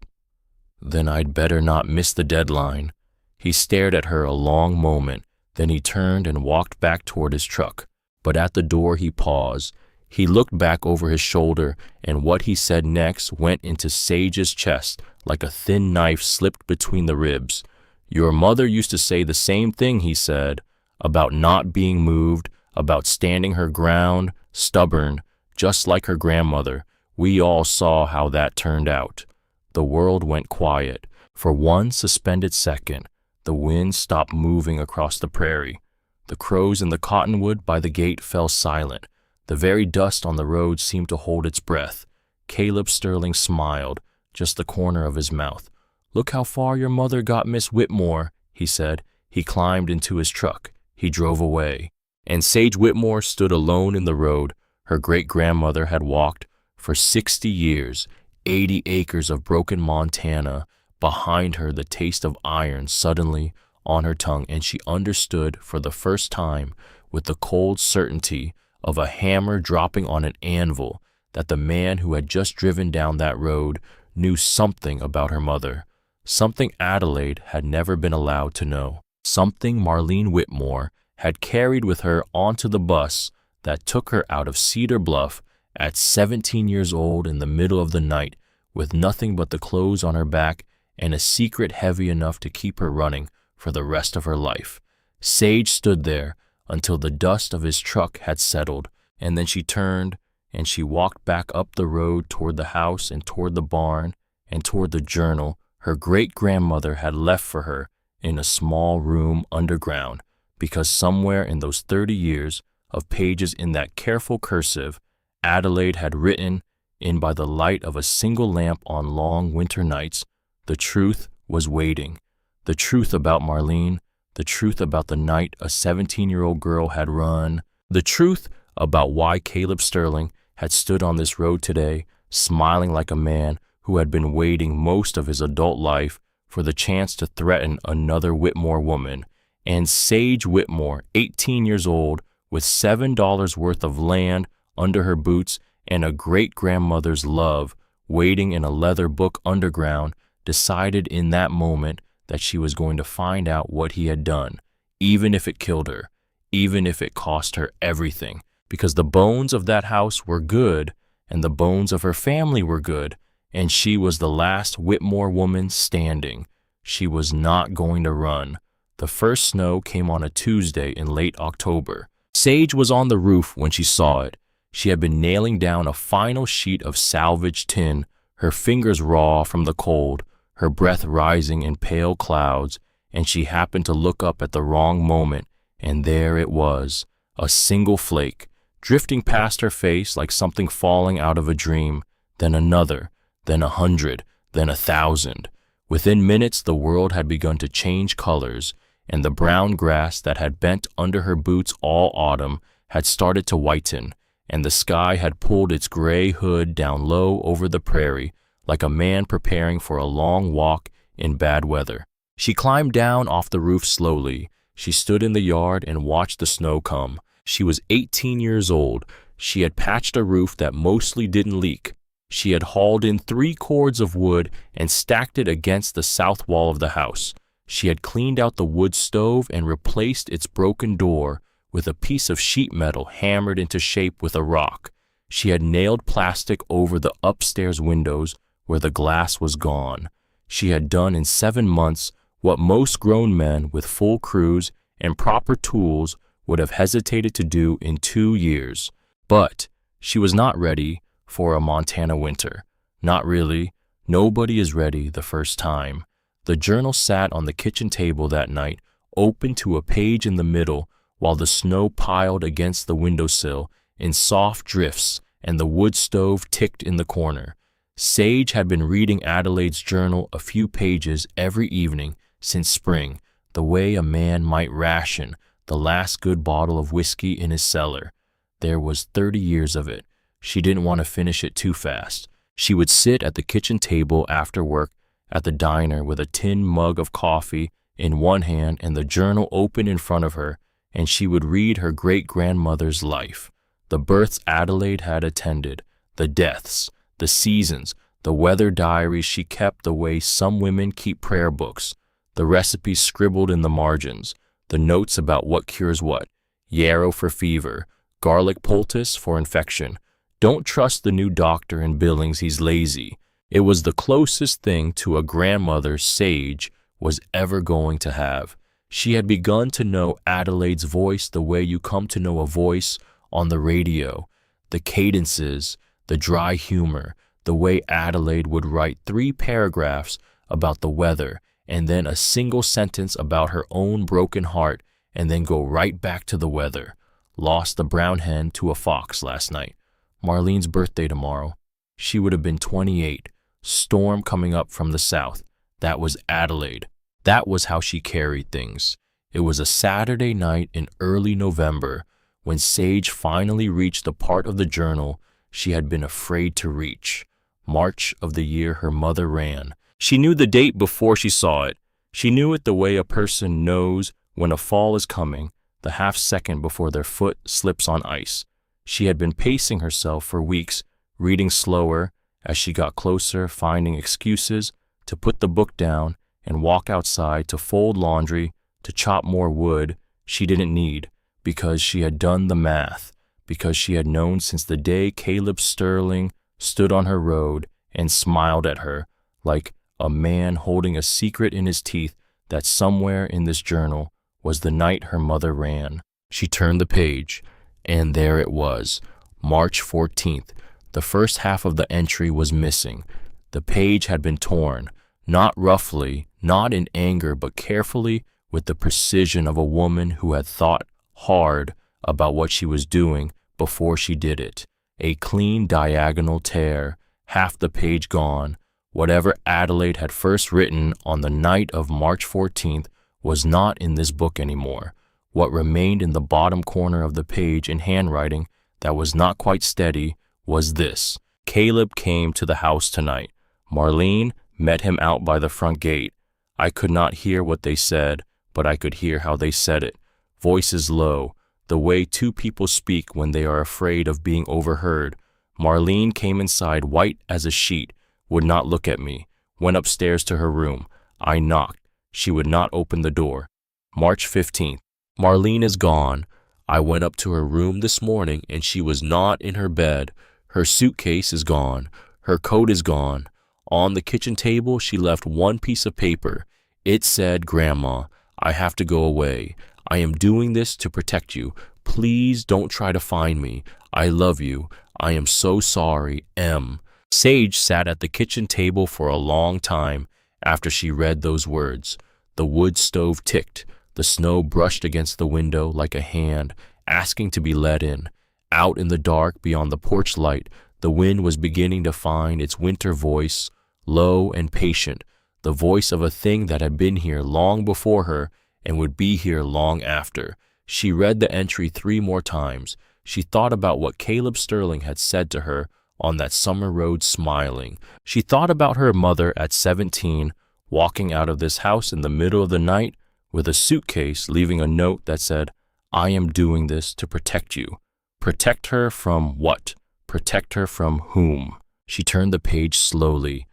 "Then I'd better not miss the deadline." He stared at her a long moment, then he turned and walked back toward his truck. But at the door he paused. He looked back over his shoulder, and what he said next went into Sage's chest like a thin knife slipped between the ribs. "Your mother used to say the same thing," he said, "about not being moved, about standing her ground, stubborn, just like her grandmother. We all saw how that turned out." The world went quiet. For one suspended second, the wind stopped moving across the prairie. The crows in the cottonwood by the gate fell silent. The very dust on the road seemed to hold its breath. Caleb Sterling smiled, just the corner of his mouth. "Look how far your mother got, Miss Whitmore," he said. He climbed into his truck. He drove away. And Sage Whitmore stood alone in the road. Her great-grandmother had walked for 60 years, 80 acres of broken Montana. Behind her, the taste of iron suddenly on her tongue, and she understood for the first time, with the cold certainty of a hammer dropping on an anvil, that the man who had just driven down that road knew something about her mother, something Adelaide had never been allowed to know, something Marlene Whitmore had carried with her onto the bus that took her out of Cedar Bluff at 17 years old in the middle of the night, with nothing but the clothes on her back and a secret heavy enough to keep her running for the rest of her life. Sage stood there until the dust of his truck had settled, and then she turned and she walked back up the road toward the house and toward the barn and toward the journal her great-grandmother had left for her in a small room underground, because somewhere in those 30 years of pages in that careful cursive, Adelaide had written in by the light of a single lamp on long winter nights, the truth was waiting. The truth about Marlene, the truth about the night a 17-year-old girl had run, the truth about why Caleb Sterling had stood on this road today, smiling like a man who had been waiting most of his adult life for the chance to threaten another Whitmore woman. And Sage Whitmore, 18 years old, with $7 worth of land under her boots and a great-grandmother's love waiting in a leather book underground, decided in that moment that she was going to find out what he had done, even if it killed her, even if it cost her everything, because the bones of that house were good and the bones of her family were good, and she was the last Whitmore woman standing. She was not going to run. The first snow came on a Tuesday in late October. Sage was on the roof when she saw it. She had been nailing down a final sheet of salvaged tin, her fingers raw from the cold, her breath rising in pale clouds, and she happened to look up at the wrong moment, and there it was, a single flake, drifting past her face like something falling out of a dream, then another, then 100, then 1,000. Within minutes, the world had begun to change colors, and the brown grass that had bent under her boots all autumn had started to whiten, and the sky had pulled its gray hood down low over the prairie, like a man preparing for a long walk in bad weather. She climbed down off the roof slowly. She stood in the yard and watched the snow come. She was 18 years old. She had patched a roof that mostly didn't leak. She had hauled in 3 cords of wood and stacked it against the south wall of the house. She had cleaned out the wood stove and replaced its broken door with a piece of sheet metal hammered into shape with a rock. She had nailed plastic over the upstairs windows where the glass was gone. She had done in 7 months what most grown men with full crews and proper tools would have hesitated to do in 2 years. But she was not ready for a Montana winter. Not really. Nobody is ready the first time. The journal sat on the kitchen table that night, open to a page in the middle, while the snow piled against the windowsill in soft drifts and the wood stove ticked in the corner. Sage had been reading Adelaide's journal a few pages every evening since spring, the way a man might ration the last good bottle of whiskey in his cellar. There was 30 years of it. She didn't want to finish it too fast. She would sit at the kitchen table after work at the diner with a tin mug of coffee in one hand and the journal open in front of her, and she would read her great-grandmother's life, the births Adelaide had attended, the deaths, the seasons, the weather diaries she kept the way some women keep prayer books, the recipes scribbled in the margins, the notes about what cures what, yarrow for fever, garlic poultice for infection. Don't trust the new doctor in Billings, he's lazy. It was the closest thing to a grandmother Sage was ever going to have. She had begun to know Adelaide's voice the way you come to know a voice on the radio, the cadences, the dry humor, the way Adelaide would write 3 paragraphs about the weather and then a single sentence about her own broken heart and then go right back to the weather. Lost the brown hen to a fox last night. Marlene's birthday tomorrow. She would have been 28. Storm coming up from the south. That was Adelaide. That was how she carried things. It was a Saturday night in early November when Sage finally reached the part of the journal she had been afraid to reach. March of the year her mother ran. She knew the date before she saw it. She knew it the way a person knows when a fall is coming, the half second before their foot slips on ice. She had been pacing herself for weeks, reading slower as she got closer, finding excuses to put the book down and walk outside to fold laundry, to chop more wood she didn't need, because she had done the math, because she had known since the day Caleb Sterling stood on her road and smiled at her like a man holding a secret in his teeth that somewhere in this journal was the night her mother ran. She turned the page, and there it was, March 14th. The first half of the entry was missing. The page had been torn, not roughly, not in anger, but carefully, with the precision of a woman who had thought hard about what she was doing before she did it. A clean diagonal tear, half the page gone. Whatever Adelaide had first written on the night of March 14th was not in this book anymore. What remained in the bottom corner of the page in handwriting that was not quite steady was this: Caleb came to the house tonight. Marlene met him out by the front gate. I could not hear what they said, but I could hear how they said it. Voices low, the way two people speak when they are afraid of being overheard. Marlene came inside white as a sheet, would not look at me, went upstairs to her room. I knocked. She would not open the door. March 15th. Marlene is gone. I went up to her room this morning and she was not in her bed. Her suitcase is gone. Her coat is gone. On the kitchen table, she left one piece of paper. It said, Grandma, I have to go away. I am doing this to protect you. Please don't try to find me. I love you. I am so sorry, M. Sage sat at the kitchen table for a long time after she read those words. The wood stove ticked. The snow brushed against the window like a hand, asking to be let in. Out in the dark beyond the porch light, the wind was beginning to find its winter voice, low and patient, the voice of a thing that had been here long before her and would be here long after. She read the entry 3 more times. She thought about what Caleb Sterling had said to her on that summer road smiling. She thought about her mother at 17, walking out of this house in the middle of the night with a suitcase, leaving a note that said, I am doing this to protect you. Protect her from what? Protect her from whom? She turned the page slowly.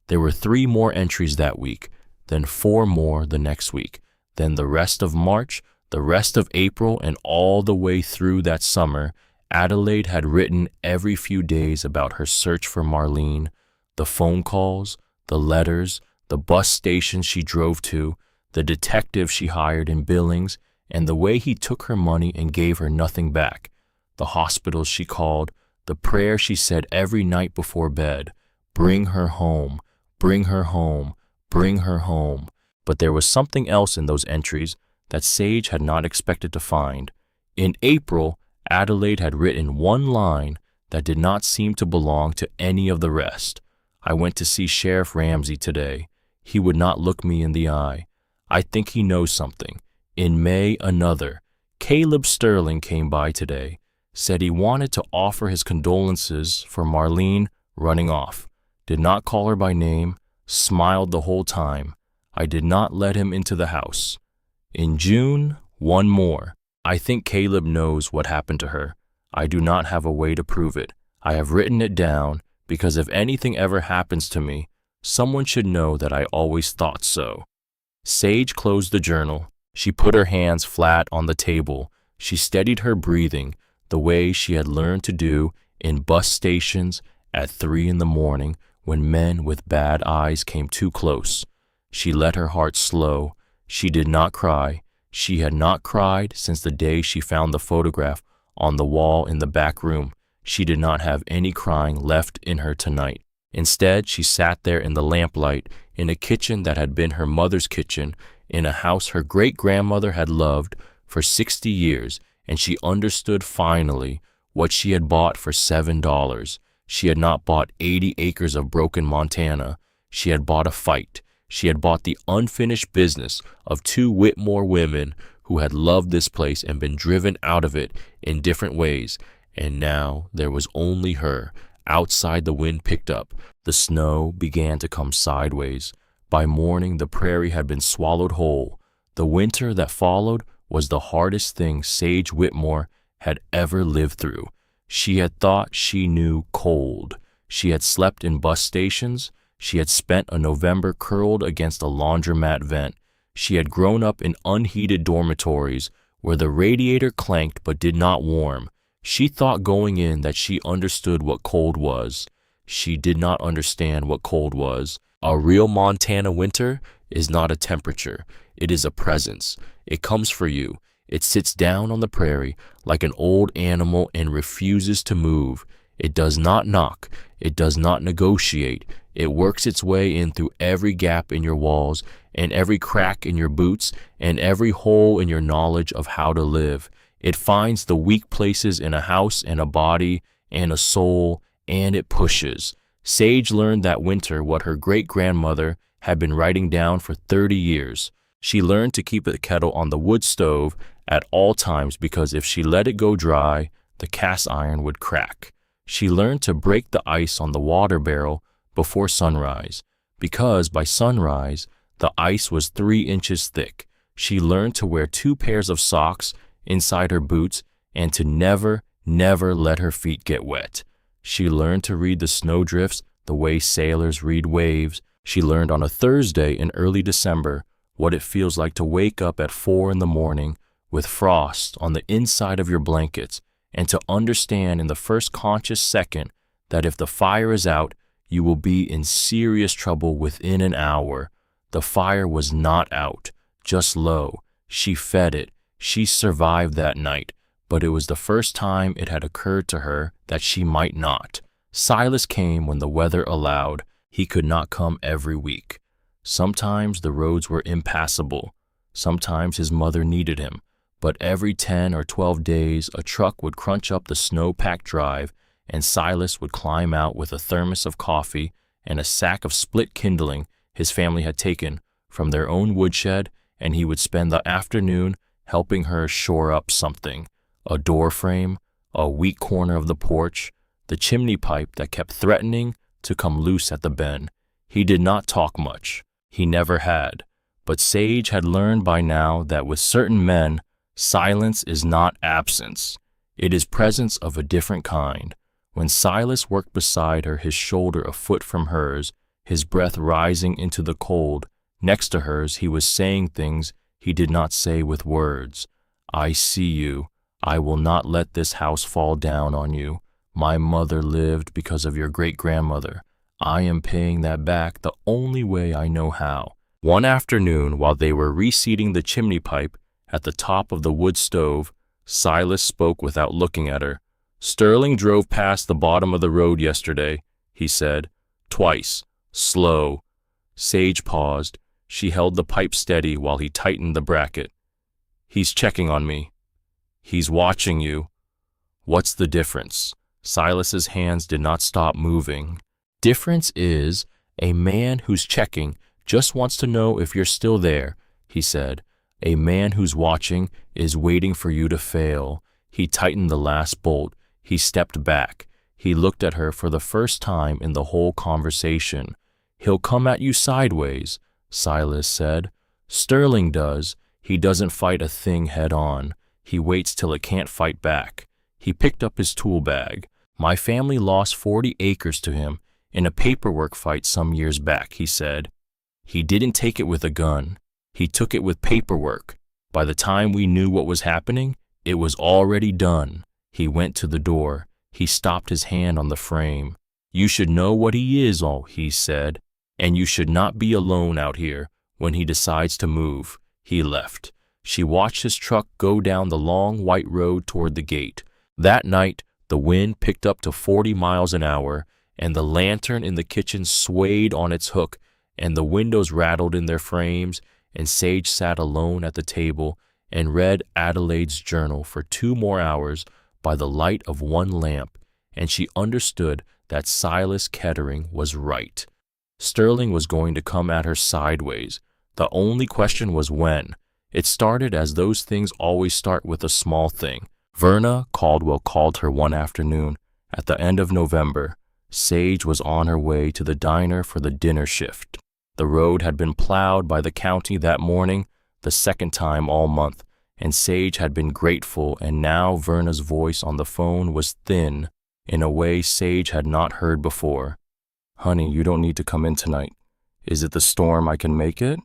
There were 3 more entries that week, then 4 more the next week, then the rest of March, the rest of April, and all the way through that summer. Adelaide had written every few days about her search for Marlene, the phone calls, the letters, the bus stations she drove to, the detective she hired in Billings, and the way he took her money and gave her nothing back, the hospitals she called, the prayer she said every night before bed, bring her home, bring her home, bring her home. But there was something else in those entries that Sage had not expected to find. In April, Adelaide had written 1 line that did not seem to belong to any of the rest. I went to see Sheriff Ramsey today. He would not look me in the eye. I think he knows something. In May, another. Caleb Sterling came by today, said he wanted to offer his condolences for Marlene running off. Did not call her by name, smiled the whole time. I did not let him into the house. In June, 1 more. I think Caleb knows what happened to her. I do not have a way to prove it. I have written it down because if anything ever happens to me, someone should know that I always thought so. Sage closed the journal. She put her hands flat on the table. She steadied her breathing the way she had learned to do in bus stations at 3 in the morning when men with bad eyes came too close. She let her heart slow. She did not cry. She had not cried since the day she found the photograph on the wall in the back room. She did not have any crying left in her tonight. Instead, she sat there in the lamplight, in a kitchen that had been her mother's kitchen, in a house her great-grandmother had loved for 60 years, and she understood finally what she had bought for $7. She had not bought 80 acres of broken Montana. She had bought a fight. She had bought the unfinished business of two Whitmore women who had loved this place and been driven out of it in different ways. And now there was only her. Outside, the wind picked up. The snow began to come sideways. By morning, the prairie had been swallowed whole. The winter that followed was the hardest thing Sage Whitmore had ever lived through. She had thought she knew cold. She had slept in bus stations. She had spent a November curled against a laundromat vent. She had grown up in unheated dormitories where the radiator clanked but did not warm. She thought going in that she understood what cold was. She did not understand what cold was. A real Montana winter is not a temperature. It is a presence. It comes for you. It sits down on the prairie like an old animal and refuses to move. It does not knock. It does not negotiate. It works its way in through every gap in your walls and every crack in your boots and every hole in your knowledge of how to live. It finds the weak places in a house and a body and a soul, and it pushes. Sage learned that winter what her great-grandmother had been writing down for 30 years. She learned to keep the kettle on the wood stove at all times because if she let it go dry, the cast iron would crack. She learned to break the ice on the water barrel before sunrise because by sunrise, the ice was 3 inches thick. She learned to wear 2 pairs of socks inside her boots and to never let her feet get wet. She learned to read the snowdrifts the way sailors read waves. She learned on a Thursday in early December what it feels like to wake up at 4 in the morning with frost on the inside of your blankets and to understand in the first conscious second that if the fire is out, you will be in serious trouble within an hour. The fire was not out, just low. She fed it. She survived that night, but it was the first time it had occurred to her that she might not. Silas came when the weather allowed. He could not come every week. Sometimes the roads were impassable. Sometimes his mother needed him. But every 10 or 12 days, a truck would crunch up the snow-packed drive, and Silas would climb out with a thermos of coffee and a sack of split kindling his family had taken from their own woodshed, and he would spend the afternoon helping her shore up something, a door frame, a weak corner of the porch, the chimney pipe that kept threatening to come loose at the bend. He did not talk much. He never had. But Sage had learned by now that with certain men, silence is not absence. It is presence of a different kind. When Silas worked beside her, his shoulder a foot from hers, his breath rising into the cold, next to hers, he was saying things he did not say with words. I see you. I will not let this house fall down on you. My mother lived because of your great-grandmother. I am paying that back the only way I know how. One afternoon, while they were reseating the chimney pipe at the top of the wood stove, Silas spoke without looking at her. Sterling drove past the bottom of the road yesterday, he said. Twice. Slow. Sage paused. She held the pipe steady while he tightened the bracket. He's checking on me. He's watching you. What's the difference? Silas's hands did not stop moving. Difference is, a man who's checking just wants to know if you're still there, he said. A man who's watching is waiting for you to fail. He tightened the last bolt. He stepped back. He looked at her for the first time in the whole conversation. He'll come at you sideways, Silas said. Sterling does. He doesn't fight a thing head on. He waits till it can't fight back. He picked up his tool bag. My family lost 40 acres to him in a paperwork fight some years back, he said. He didn't take it with a gun. He took it with paperwork. By the time we knew what was happening, it was already done. He went to the door. He stopped his hand on the frame. You should know what he is, he said, and you should not be alone out here when he decides to move. He left. She watched his truck go down the long white road toward the gate. That night, the wind picked up to 40 miles an hour, and the lantern in the kitchen swayed on its hook, and the windows rattled in their frames, and Sage sat alone at the table and read Adelaide's journal for 2 more hours by the light of one lamp, and she understood that Silas Kettering was right. Sterling was going to come at her sideways. The only question was when. It started as those things always start, with a small thing. Verna Caldwell called her one afternoon at the end of November. Sage was on her way to the diner for the dinner shift. The road had been plowed by the county that morning, the second time all month, and Sage had been grateful, and now Verna's voice on the phone was thin in a way Sage had not heard before. "Honey, you don't need to come in tonight. Is it the storm? I can make it?"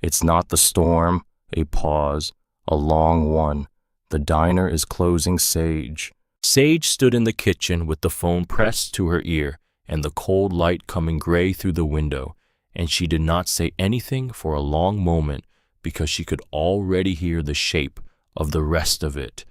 "It's not the storm." A pause, a long one. "The diner is closing, Sage." Sage stood in the kitchen with the phone pressed to her ear and the cold light coming gray through the window, and she did not say anything for a long moment because she could already hear the shape of the rest of it.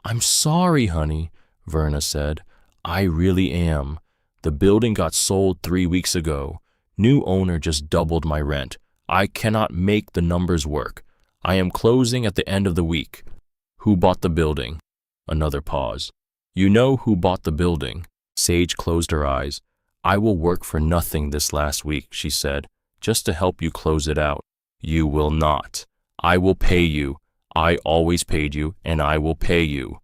"I'm sorry, honey," Verna said. "I really am. The building got sold 3 weeks ago. New owner just doubled my rent. I cannot make the numbers work. I am closing at the end of the week." "Who bought the building?" Another pause. "You know who bought the building." Sage closed her eyes. "I will work for nothing this last week," she said, "just to help you close it out." "You will not. I will pay you. I always paid you, and I will pay you."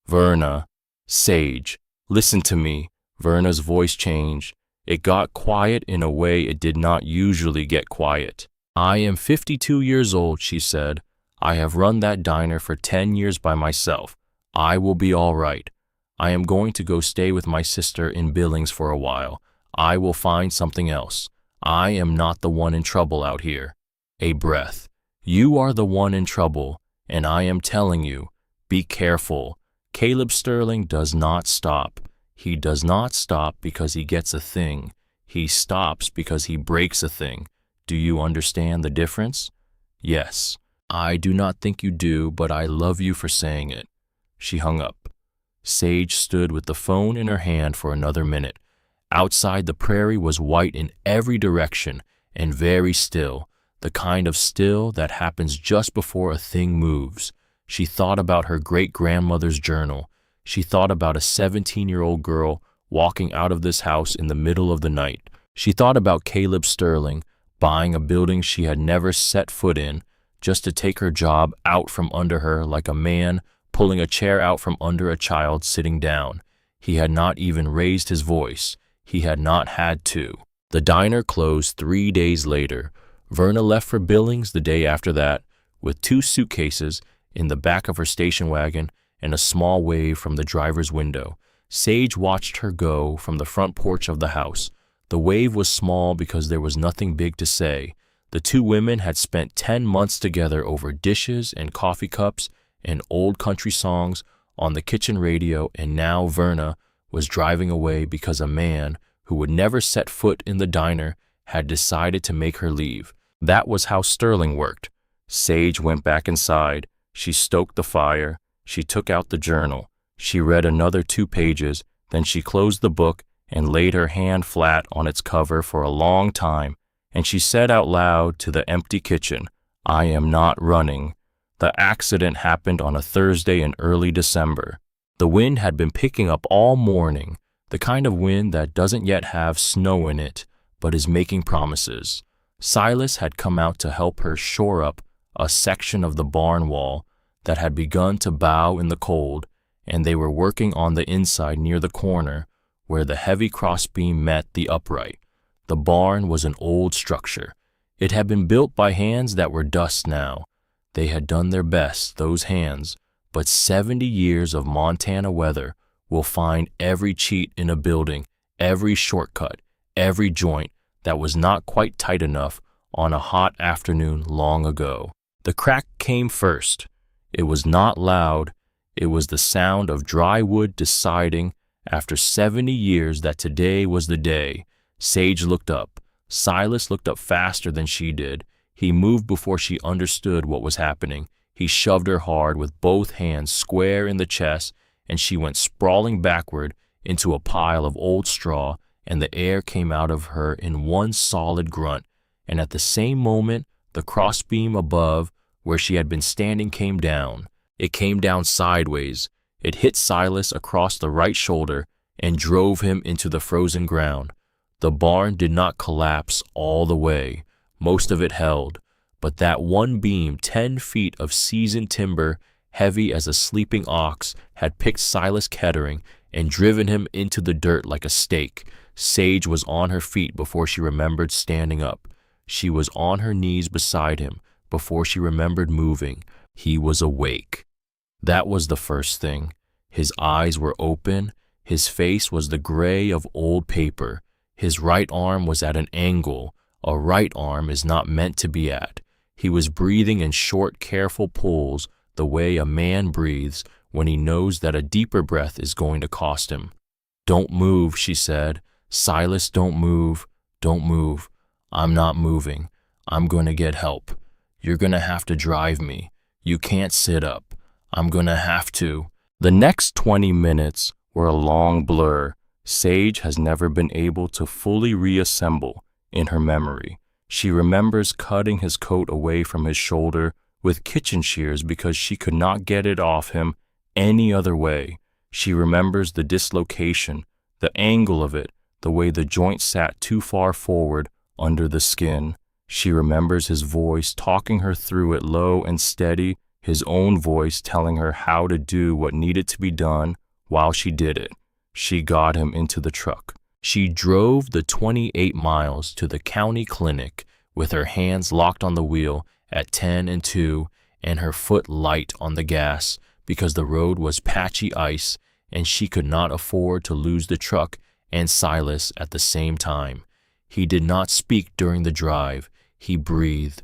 "Verna." "Sage, listen to me." Verna's voice changed. It got quiet in a way it did not usually get quiet. "I am 52 years old," she said. "I have run that diner for 10 years by myself. I will be all right. I am going to go stay with my sister in Billings for a while. I will find something else. I am not the one in trouble out here." A breath. "You are the one in trouble, and I am telling you, be careful. Caleb Sterling does not stop. He does not stop because he gets a thing. He stops because he breaks a thing. Do you understand the difference?" "Yes." "I do not think you do, but I love you for saying it." She hung up. Sage stood with the phone in her hand for another minute. Outside, the prairie was white in every direction and very still, the kind of still that happens just before a thing moves. She thought about her great-grandmother's journal. She thought about a 17-year-old girl walking out of this house in the middle of the night. She thought about Caleb Sterling buying a building she had never set foot in, just to take her job out from under her, like a man pulling a chair out from under a child sitting down. He had not even raised his voice. He had not had to. The diner closed 3 days later. Verna left for Billings the day after that, with 2 suitcases in the back of her station wagon and a small wave from the driver's window. Sage watched her go from the front porch of the house. The wave was small because there was nothing big to say. The 2 women had spent 10 months together over dishes and coffee cups and old country songs on the kitchen radio, and now Verna was driving away because a man who would never set foot in the diner had decided to make her leave. That was how Sterling worked. Sage went back inside. She stoked the fire. She took out the journal. She read another 2 pages, then she closed the book and laid her hand flat on its cover for a long time, and she said out loud to the empty kitchen, "I am not running." The accident happened on a Thursday in early December. The wind had been picking up all morning, the kind of wind that doesn't yet have snow in it, but is making promises. Silas had come out to help her shore up a section of the barn wall that had begun to bow in the cold, and they were working on the inside near the corner where the heavy crossbeam met the upright. The barn was an old structure. It had been built by hands that were dust now. They had done their best, those hands, but 70 years of Montana weather will find every cheat in a building, every shortcut, every joint that was not quite tight enough on a hot afternoon long ago. The crack came first. It was not loud. It was the sound of dry wood deciding after 70 years that today was the day. Sage looked up. Silas looked up faster than she did. He moved before she understood what was happening. He shoved her hard with both hands square in the chest, and she went sprawling backward into a pile of old straw, and the air came out of her in one solid grunt. And at the same moment, the crossbeam above where she had been standing came down. It came down sideways. It hit Silas across the right shoulder and drove him into the frozen ground. The barn did not collapse all the way. Most of it held, but that one beam, 10 feet of seasoned timber, heavy as a sleeping ox, had picked Silas Kettering and driven him into the dirt like a stake. Sage was on her feet before she remembered standing up. She was on her knees beside him before she remembered moving. He was awake. That was the first thing. His eyes were open. His face was the gray of old paper. His right arm was at an angle. A right arm is not meant to be at. He was breathing in short, careful pulls, the way a man breathes when he knows that a deeper breath is going to cost him. "Don't move," she said. "Silas, don't move. Don't move. I'm not moving. I'm going to get help. You're going to have to drive me. You can't sit up. I'm going to have to." The next 20 minutes were a long blur. Sage has never been able to fully reassemble in her memory. She remembers cutting his coat away from his shoulder with kitchen shears because she could not get it off him any other way. She remembers the dislocation, the angle of it, the way the joint sat too far forward under the skin. She remembers his voice talking her through it low and steady, his own voice telling her how to do what needed to be done while she did it. She got him into the truck. She drove the 28 miles to the county clinic with her hands locked on the wheel at 10 and 2 and her foot light on the gas because the road was patchy ice and she could not afford to lose the truck and Silas at the same time. He did not speak during the drive. He breathed.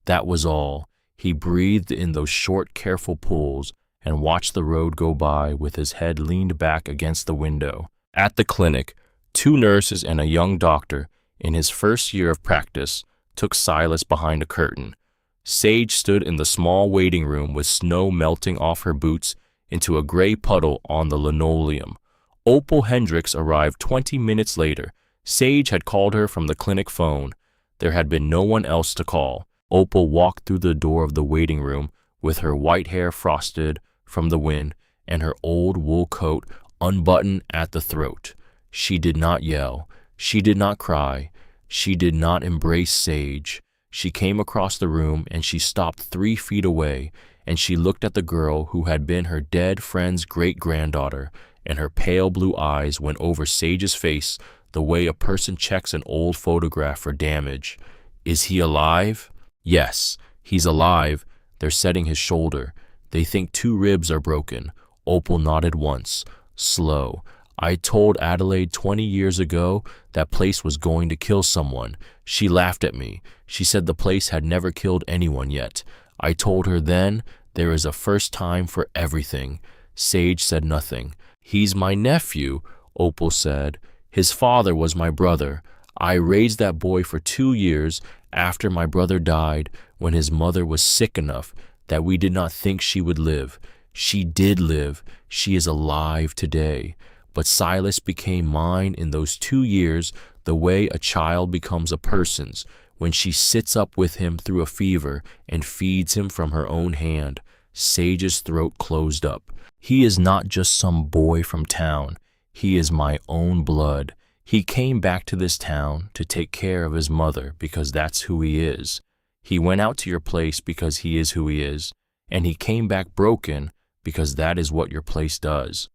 That was all. He breathed in those short, careful pulls and watched the road go by with his head leaned back against the window. At the clinic, 2 nurses and a young doctor, in his first year of practice, took Silas behind a curtain. Sage stood in the small waiting room with snow melting off her boots into a gray puddle on the linoleum. Opal Hendricks arrived 20 minutes later. Sage had called her from the clinic phone. There had been no one else to call. Opal walked through the door of the waiting room with her white hair frosted from the wind and her old wool coat unbuttoned at the throat. She did not yell. She did not cry. She did not embrace Sage. She came across the room and she stopped 3 feet away and she looked at the girl who had been her dead friend's great-granddaughter, and her pale blue eyes went over Sage's face the way a person checks an old photograph for damage. "Is he alive?" "Yes, he's alive. They're setting his shoulder. They think 2 ribs are broken." Opal nodded once, slow. "I told Adelaide 20 years ago that place was going to kill someone. She laughed at me. She said the place had never killed anyone yet. I told her then, there is a first time for everything." Sage said nothing. "He's my nephew," Opal said. "His father was my brother. I raised that boy for 2 years after my brother died when his mother was sick enough that we did not think she would live. She did live. She is alive today. But Silas became mine in those 2 years the way a child becomes a person's, when she sits up with him through a fever and feeds him from her own hand." Sage's throat closed up. "He is not just some boy from town. He is my own blood. He came back to this town to take care of his mother because that's who he is. He went out to your place because he is who he is, and he came back broken because that is what your place does."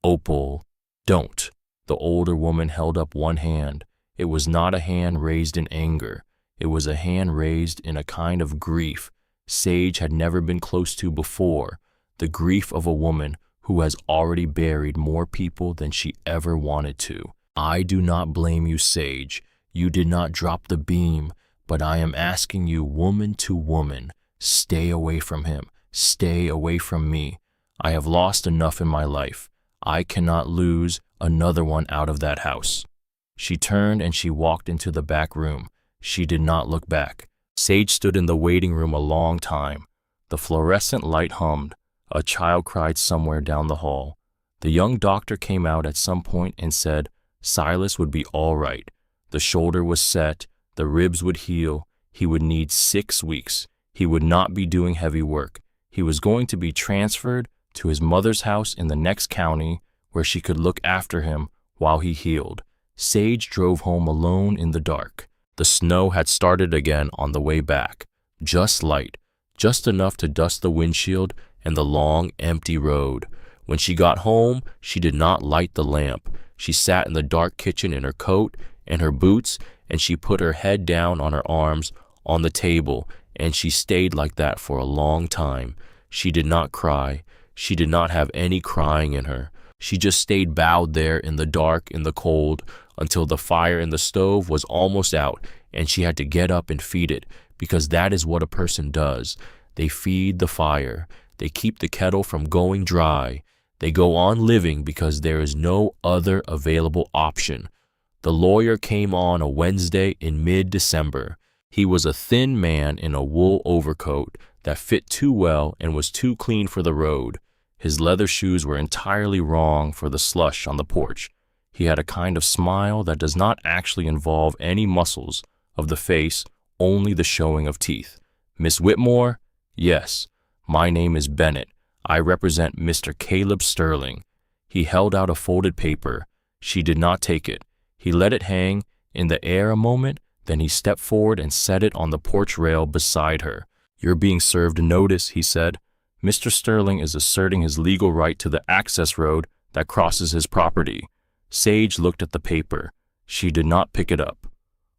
"Opal, don't." The older woman held up one hand. It was not a hand raised in anger. It was a hand raised in a kind of grief Sage had never been close to before, the grief of a woman who has already buried more people than she ever wanted to. "I do not blame you, Sage. You did not drop the beam, but I am asking you, woman to woman, stay away from him. Stay away from me. I have lost enough in my life. I cannot lose another one out of that house." She turned and she walked into the back room. She did not look back. Sage stood in the waiting room a long time. The fluorescent light hummed. A child cried somewhere down the hall. The young doctor came out at some point and said Silas would be all right. The shoulder was set. The ribs would heal. He would need 6 weeks. He would not be doing heavy work. He was going to be transferred to his mother's house in the next county where she could look after him while he healed. Sage drove home alone in the dark. The snow had started again on the way back, just light, just enough to dust the windshield and the long, empty road. When she got home, she did not light the lamp. She sat in the dark kitchen in her coat and her boots, and she put her head down on her arms on the table, and she stayed like that for a long time. She did not cry. She did not have any crying in her. She just stayed bowed there in the dark, in the cold, until the fire in the stove was almost out, and she had to get up and feed it, because that is what a person does. They feed the fire. They keep the kettle from going dry. They go on living because there is no other available option. The lawyer came on a Wednesday in mid-December. He was a thin man in a wool overcoat that fit too well and was too clean for the road. His leather shoes were entirely wrong for the slush on the porch. He had a kind of smile that does not actually involve any muscles of the face, only the showing of teeth. Miss Whitmore? Yes. My name is Bennett. I represent Mr. Caleb Sterling. He held out a folded paper. She did not take it. He let it hang in the air a moment, then he stepped forward and set it on the porch rail beside her. You're being served notice, he said. Mr. Sterling is asserting his legal right to the access road that crosses his property. Sage looked at the paper. She did not pick it up.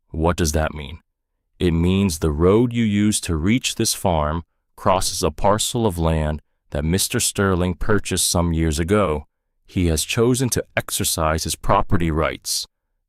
What does that mean? It means the road you use to reach this farm crosses a parcel of land that Mr. Sterling purchased some years ago. He has chosen to exercise his property rights.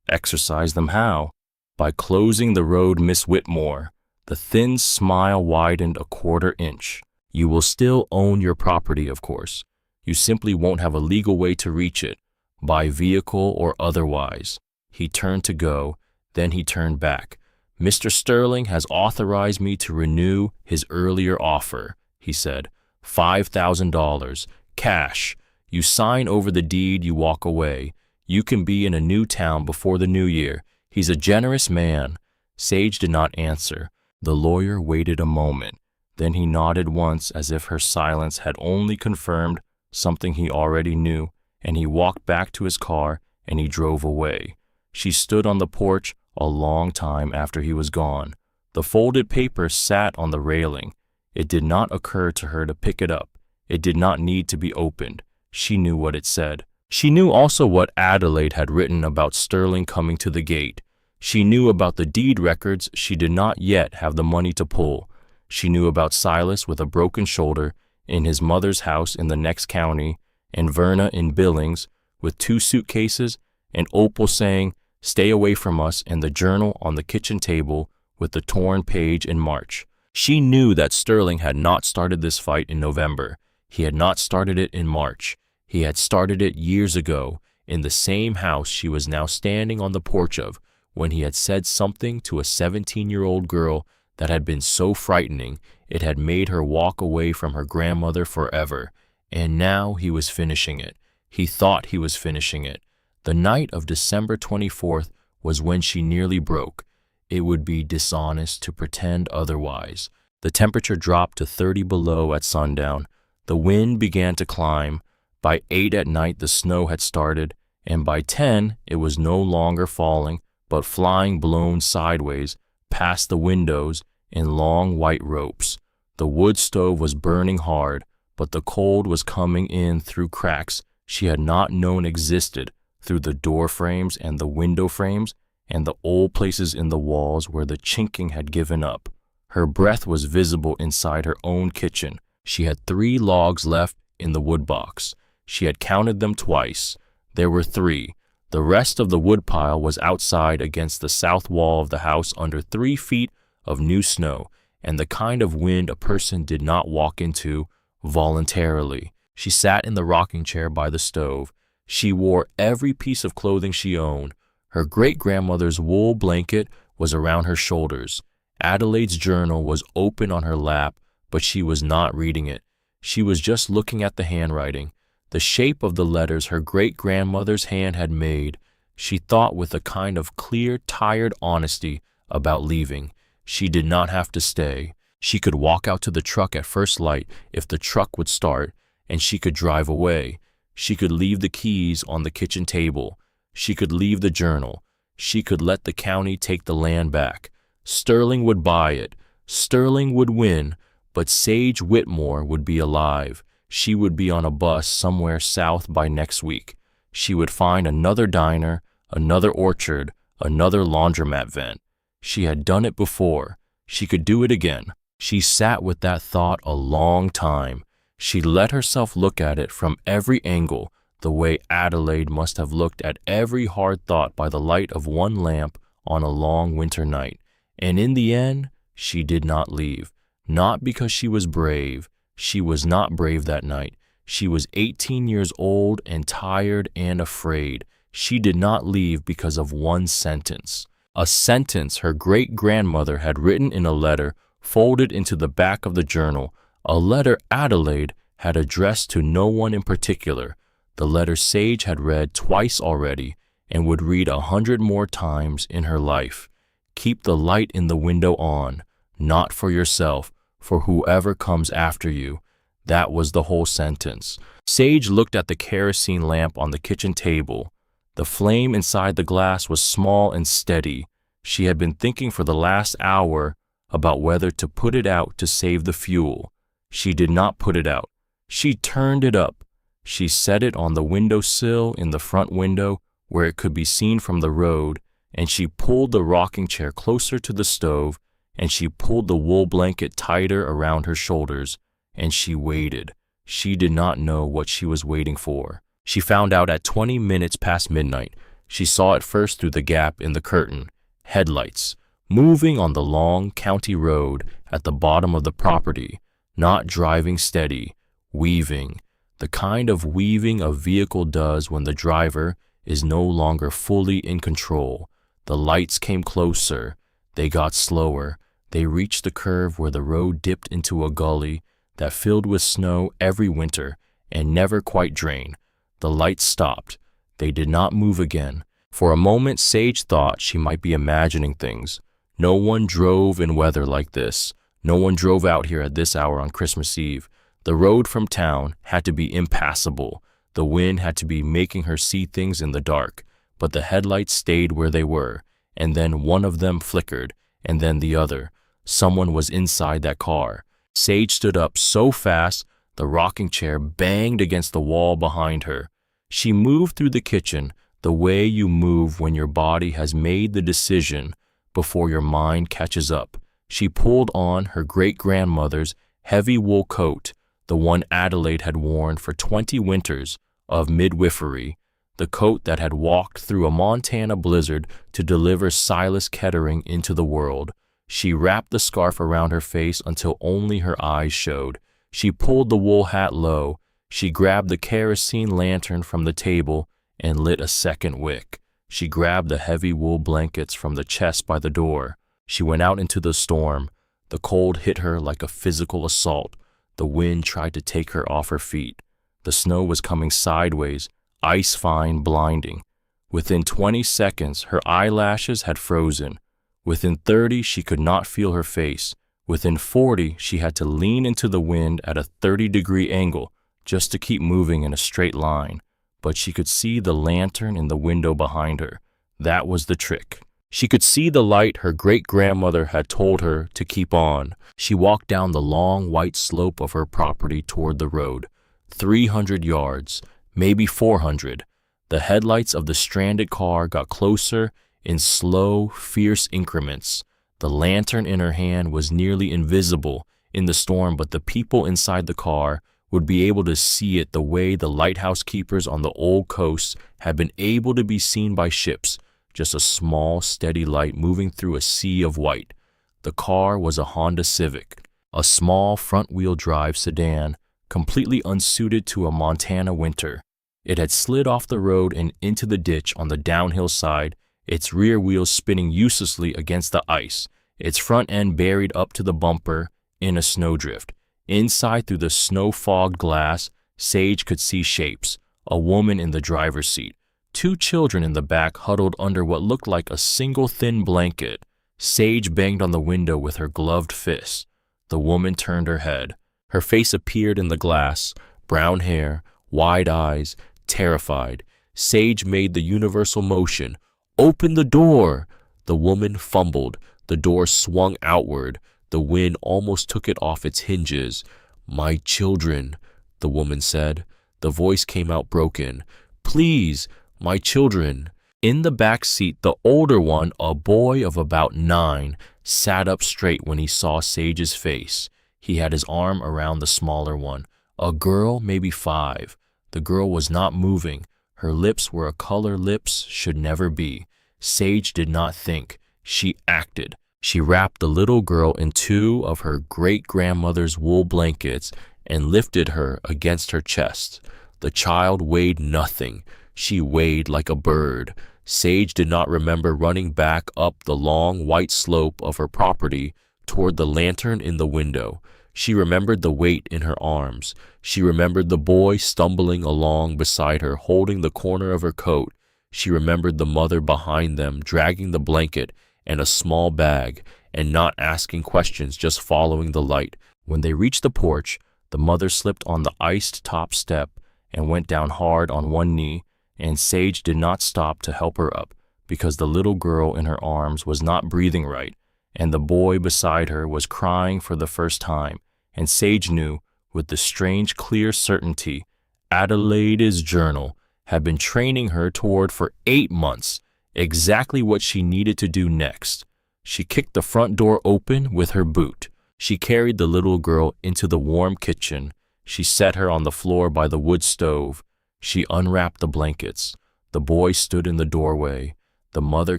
Exercise them how? By closing the road, Miss Whitmore. The thin smile widened a quarter inch. You will still own your property, of course. You simply won't have a legal way to reach it, by vehicle or otherwise. He turned to go, then he turned back. Mr. Sterling has authorized me to renew his earlier offer, he said. $5,000, cash. You sign over the deed, you walk away. You can be in a new town before the new year. He's a generous man. Sage did not answer. The lawyer waited a moment. Then he nodded once as if her silence had only confirmed something he already knew, and he walked back to his car and he drove away. She stood on the porch a long time after he was gone. The folded paper sat on the railing. It did not occur to her to pick it up. It did not need to be opened. She knew what it said. She knew also what Adelaide had written about Sterling coming to the gate. She knew about the deed records she did not yet have the money to pull. She knew about Silas with a broken shoulder in his mother's house in the next county, and Verna in Billings with 2 suitcases, and Opal saying, "Stay away from us," and the journal on the kitchen table with the torn page in March. She knew that Sterling had not started this fight in November. He had not started it in March. He had started it years ago, in the same house she was now standing on the porch of, when he had said something to a 17-year-old girl that had been so frightening it had made her walk away from her grandmother forever. And now he was finishing it. He thought he was finishing it. The night of December 24th was when she nearly broke. It would be dishonest to pretend otherwise. The temperature dropped to 30 below at sundown. The wind began to climb. By 8 at night the snow had started, and by 10 it was no longer falling, but flying blown sideways past the windows in long white ropes. The wood stove was burning hard, but the cold was coming in through cracks she had not known existed, through the door frames and the window frames and the old places in the walls where the chinking had given up. Her breath was visible inside her own kitchen. She had 3 logs left in the wood box. She had counted them twice. There were 3. The rest of the woodpile was outside against the south wall of the house under 3 feet of new snow, and the kind of wind a person did not walk into voluntarily. She sat in the rocking chair by the stove. She wore every piece of clothing she owned. Her great-grandmother's wool blanket was around her shoulders. Adelaide's journal was open on her lap, but she was not reading it. She was just looking at the handwriting, the shape of the letters her great-grandmother's hand had made. She thought with a kind of clear, tired honesty about leaving. She did not have to stay. She could walk out to the truck at first light if the truck would start, and she could drive away. She could leave the keys on the kitchen table. She could leave the journal. She could let the county take the land back. Sterling would buy it. Sterling would win, but Sage Whitmore would be alive. She would be on a bus somewhere south by next week. She would find another diner, another orchard, another laundromat vent. She had done it before. She could do it again. She sat with that thought a long time. She let herself look at it from every angle, the way Adelaide must have looked at every hard thought by the light of one lamp on a long winter night. And in the end, she did not leave. Not because she was brave. She was not brave that night. She was 18 years old and tired and afraid. She did not leave because of one sentence. A sentence her great-grandmother had written in a letter folded into the back of the journal, a letter Adelaide had addressed to no one in particular. The letter Sage had read twice already and would read 100 more times in her life. Keep the light in the window on, not for yourself, for whoever comes after you. That was the whole sentence. Sage looked at the kerosene lamp on the kitchen table. The flame inside the glass was small and steady. She had been thinking for the last hour about whether to put it out to save the fuel. She did not put it out. She turned it up. She set it on the windowsill in the front window where it could be seen from the road, and she pulled the rocking chair closer to the stove, and she pulled the wool blanket tighter around her shoulders, and she waited. She did not know what she was waiting for. She found out at 20 minutes past midnight. She saw it first through the gap in the curtain. Headlights, moving on the long county road at the bottom of the property, not driving steady, weaving, the kind of weaving a vehicle does when the driver is no longer fully in control. The lights came closer. They got slower. They reached the curve where the road dipped into a gully that filled with snow every winter and never quite drained. The lights stopped. They did not move again. For a moment, Sage thought she might be imagining things. No one drove in weather like this. No one drove out here at this hour on Christmas Eve. The road from town had to be impassable. The wind had to be making her see things in the dark. But the headlights stayed where they were, and then one of them flickered, and then the other. Someone was inside that car. Sage stood up so fast, the rocking chair banged against the wall behind her. She moved through the kitchen the way you move when your body has made the decision before your mind catches up. She pulled on her great-grandmother's heavy wool coat, the one Adelaide had worn for 20 winters of midwifery, the coat that had walked through a Montana blizzard to deliver Silas Kettering into the world. She wrapped the scarf around her face until only her eyes showed. She pulled the wool hat low. She grabbed the kerosene lantern from the table and lit a second wick. She grabbed the heavy wool blankets from the chest by the door. She went out into the storm. The cold hit her like a physical assault. The wind tried to take her off her feet. The snow was coming sideways, ice-fine, blinding. Within 20 seconds, her eyelashes had frozen. Within 30, she could not feel her face. Within 40, she had to lean into the wind at a 30-degree angle just to keep moving in a straight line. But she could see the lantern in the window behind her. That was the trick. She could see the light her great-grandmother had told her to keep on. She walked down the long white slope of her property toward the road. 300 yards, maybe 400. The headlights of the stranded car got closer in slow, fierce increments. The lantern in her hand was nearly invisible in the storm, but the people inside the car would be able to see it the way the lighthouse keepers on the old coast had been able to be seen by ships, just a small, steady light moving through a sea of white. The car was a Honda Civic, a small front-wheel drive sedan, completely unsuited to a Montana winter. It had slid off the road and into the ditch on the downhill side, its rear wheels spinning uselessly against the ice, its front end buried up to the bumper in a snowdrift. Inside, through the snow-fogged glass, Sage could see shapes, a woman in the driver's seat, 2 children in the back huddled under what looked like a single thin blanket. Sage banged on the window with her gloved fist. The woman turned her head. Her face appeared in the glass, brown hair, wide eyes, terrified. Sage made the universal motion. Open the door! The woman fumbled. The door swung outward. The wind almost took it off its hinges. My children, the woman said. The voice came out broken. Please, my children. In the back seat, the older one, a boy of about 9, sat up straight when he saw Sage's face. He had his arm around the smaller one. A girl, maybe 5. The girl was not moving. Her lips were a color lips should never be. Sage did not think. She acted. She wrapped the little girl in 2 of her great-grandmother's wool blankets and lifted her against her chest. The child weighed nothing. She weighed like a bird. Sage did not remember running back up the long white slope of her property toward the lantern in the window. She remembered the weight in her arms. She remembered the boy stumbling along beside her, holding the corner of her coat. She remembered the mother behind them, dragging the blanket and a small bag, and not asking questions, just following the light. When they reached the porch, the mother slipped on the iced top step and went down hard on one knee, and Sage did not stop to help her up, because the little girl in her arms was not breathing right, and the boy beside her was crying for the first time, and Sage knew, with the strange clear certainty, Adelaide's journal had been training her toward for 8 months, exactly what she needed to do next. She kicked the front door open with her boot. She carried the little girl into the warm kitchen. She set her on the floor by the wood stove. She unwrapped the blankets. The boy stood in the doorway. The mother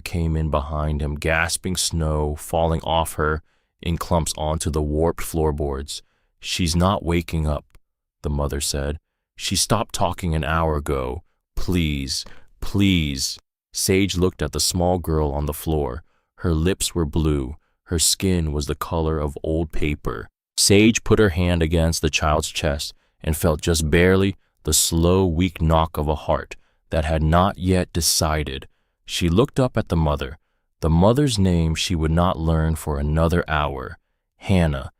came in behind him, gasping snow falling off her in clumps onto the warped floorboards. She's not waking up, the mother said. She stopped talking an hour ago. Please, please. Sage looked at the small girl on the floor. Her lips were blue. Her skin was the color of old paper. Sage put her hand against the child's chest and felt just barely the slow, weak knock of a heart that had not yet decided. She looked up at the mother's name she would not learn for another hour. Hannah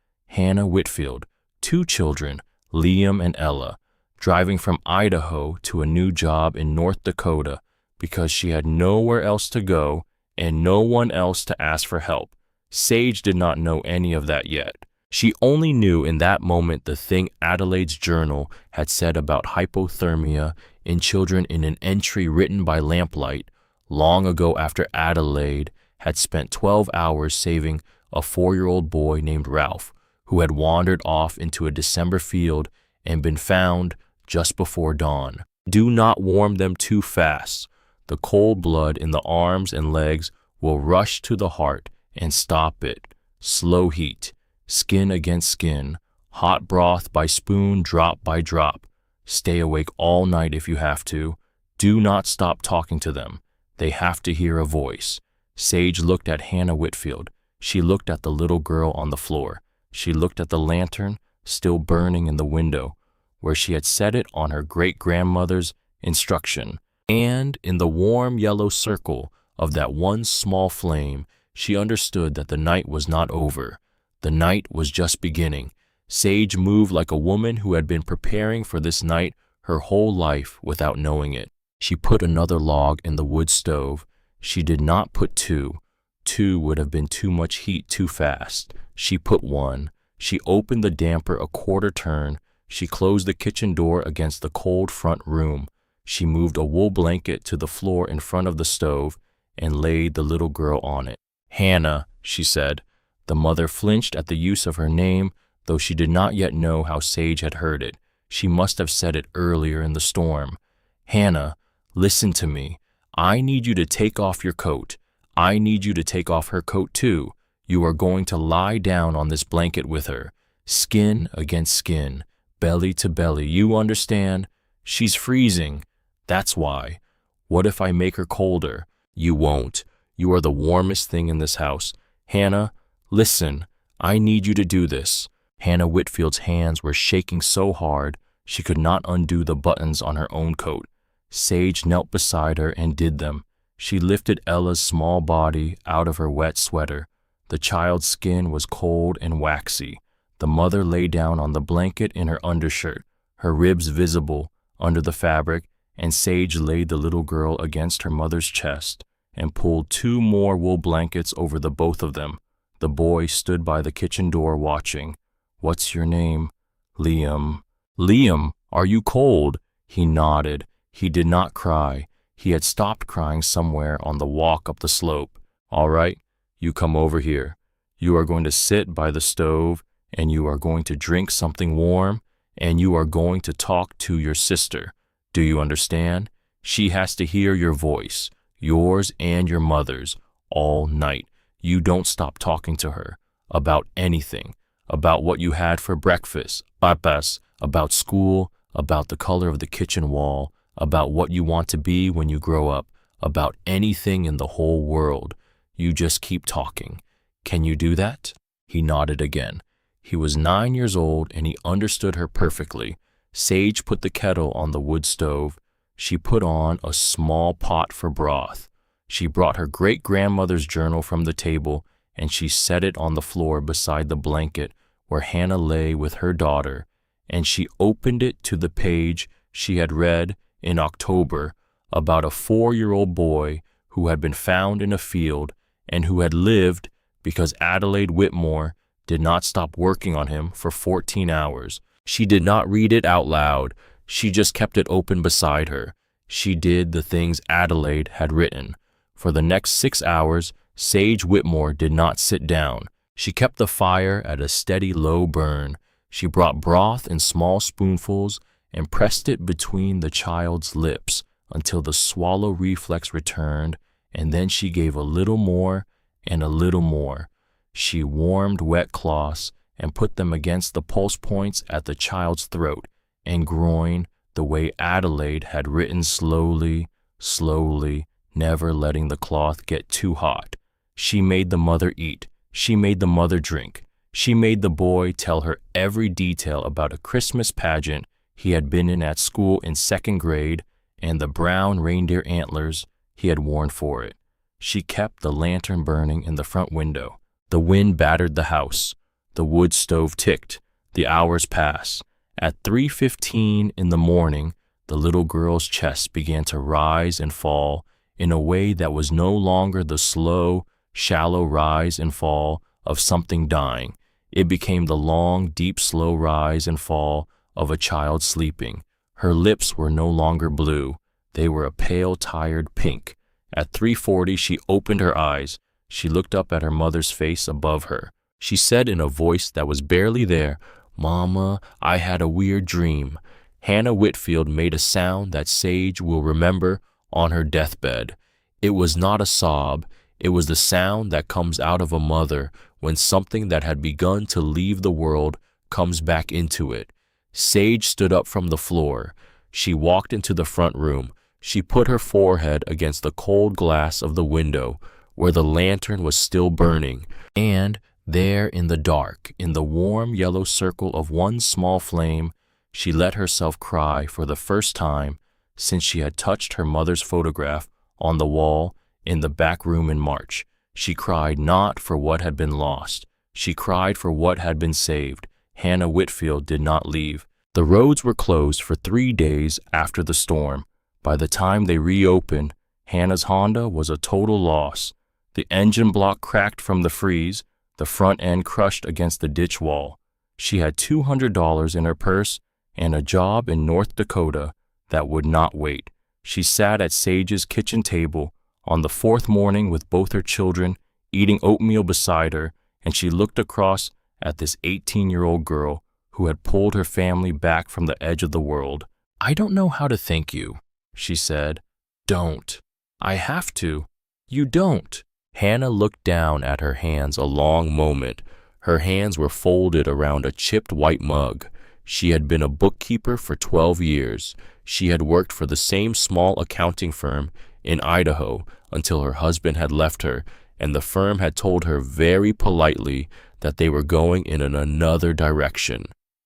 Whitfield, 2 children, Liam and Ella, driving from Idaho to a new job in North Dakota because she had nowhere else to go and no one else to ask for help. Sage did not know any of that yet. She only knew in that moment the thing Adelaide's journal had said about hypothermia in children in an entry written by lamplight long ago after Adelaide had spent 12 hours saving a 4-year-old boy named Ralph, who had wandered off into a December field and been found just before dawn. Do not warm them too fast. The cold blood in the arms and legs will rush to the heart and stop it. Slow heat, skin against skin, hot broth by spoon, drop by drop. Stay awake all night if you have to. Do not stop talking to them. They have to hear a voice. Sage looked at Hannah Whitfield. She looked at the little girl on the floor. She looked at the lantern still burning in the window, where she had set it on her great-grandmother's instruction. And in the warm yellow circle of that one small flame, she understood that the night was not over. The night was just beginning. Sage moved like a woman who had been preparing for this night her whole life without knowing it. She put another log in the wood stove. She did not put 2. 2 would have been too much heat too fast. She put 1. She opened the damper a quarter turn. She closed the kitchen door against the cold front room. She moved a wool blanket to the floor in front of the stove and laid the little girl on it. Hannah, she said. The mother flinched at the use of her name, though she did not yet know how Sage had heard it. She must have said it earlier in the storm. Hannah, listen to me. I need you to take off your coat. I need you to take off her coat too. You are going to lie down on this blanket with her. Skin against skin, belly to belly. You understand? She's freezing. That's why. What if I make her colder? You won't. You are the warmest thing in this house. Hannah, listen. I need you to do this. Hannah Whitfield's hands were shaking so hard she could not undo the buttons on her own coat. Sage knelt beside her and did them. She lifted Ella's small body out of her wet sweater. The child's skin was cold and waxy. The mother lay down on the blanket in her undershirt, her ribs visible under the fabric, and Sage laid the little girl against her mother's chest and pulled 2 more wool blankets over the both of them. The boy stood by the kitchen door watching. "What's your name?" "Liam." "Liam, are you cold?" He nodded. He did not cry. He had stopped crying somewhere on the walk up the slope. "All right, you come over here. You are going to sit by the stove, and you are going to drink something warm, and you are going to talk to your sister. Do you understand? She has to hear your voice, yours and your mother's, all night. You don't stop talking to her about anything, about what you had for breakfast, papas, about school, about the color of the kitchen wall, about what you want to be when you grow up, about anything in the whole world. You just keep talking. Can you do that?" He nodded again. He was 9 years old and he understood her perfectly. Sage put the kettle on the wood stove. She put on a small pot for broth. She brought her great-grandmother's journal from the table and she set it on the floor beside the blanket where Hannah lay with her daughter, and she opened it to the page she had read in October about a 4-year-old boy who had been found in a field and who had lived because Adelaide Whitmore did not stop working on him for 14 hours. She did not read it out loud. She just kept it open beside her. She did the things Adelaide had written. For the next 6 hours, Sage Whitmore did not sit down. She kept the fire at a steady low burn. She brought broth in small spoonfuls and pressed it between the child's lips until the swallow reflex returned, and then she gave a little more and a little more. She warmed wet cloths and put them against the pulse points at the child's throat and groin the way Adelaide had written, slowly, slowly, never letting the cloth get too hot. She made the mother eat. She made the mother drink. She made the boy tell her every detail about a Christmas pageant he had been in at school in 2nd grade and the brown reindeer antlers he had worn for it. She kept the lantern burning in the front window. The wind battered the house. The wood stove ticked. The hours passed. At 3:15 in the morning, the little girl's chest began to rise and fall in a way that was no longer the slow, shallow rise and fall of something dying. It became the long, deep, slow rise and fall of a child sleeping. Her lips were no longer blue. They were a pale, tired pink. At 3:40, she opened her eyes. She looked up at her mother's face above her. She said in a voice that was barely there, "Mama, I had a weird dream." Hannah Whitfield made a sound that Sage will remember on her deathbed. It was not a sob. It was the sound that comes out of a mother when something that had begun to leave the world comes back into it. Sage stood up from the floor. She walked into the front room. She put her forehead against the cold glass of the window where the lantern was still burning, and there in the dark, in the warm yellow circle of one small flame, she let herself cry for the first time since she had touched her mother's photograph on the wall in the back room in March. She cried not for what had been lost. She cried for what had been saved. Hannah Whitfield did not leave. The roads were closed for 3 days after the storm. By the time they reopened, Hannah's Honda was a total loss. The engine block cracked from the freeze, the front end crushed against the ditch wall. She had $200 in her purse and a job in North Dakota that would not wait. She sat at Sage's kitchen table on the 4th morning with both her children eating oatmeal beside her, and she looked across at this 18-year-old girl who had pulled her family back from the edge of the world. "I don't know how to thank you," she said. "Don't." "I have to." "You don't." Hannah looked down at her hands a long moment. Her hands were folded around a chipped white mug. She had been a bookkeeper for 12 years. She had worked for the same small accounting firm in Idaho until her husband had left her, and the firm had told her very politely that they were going in another direction.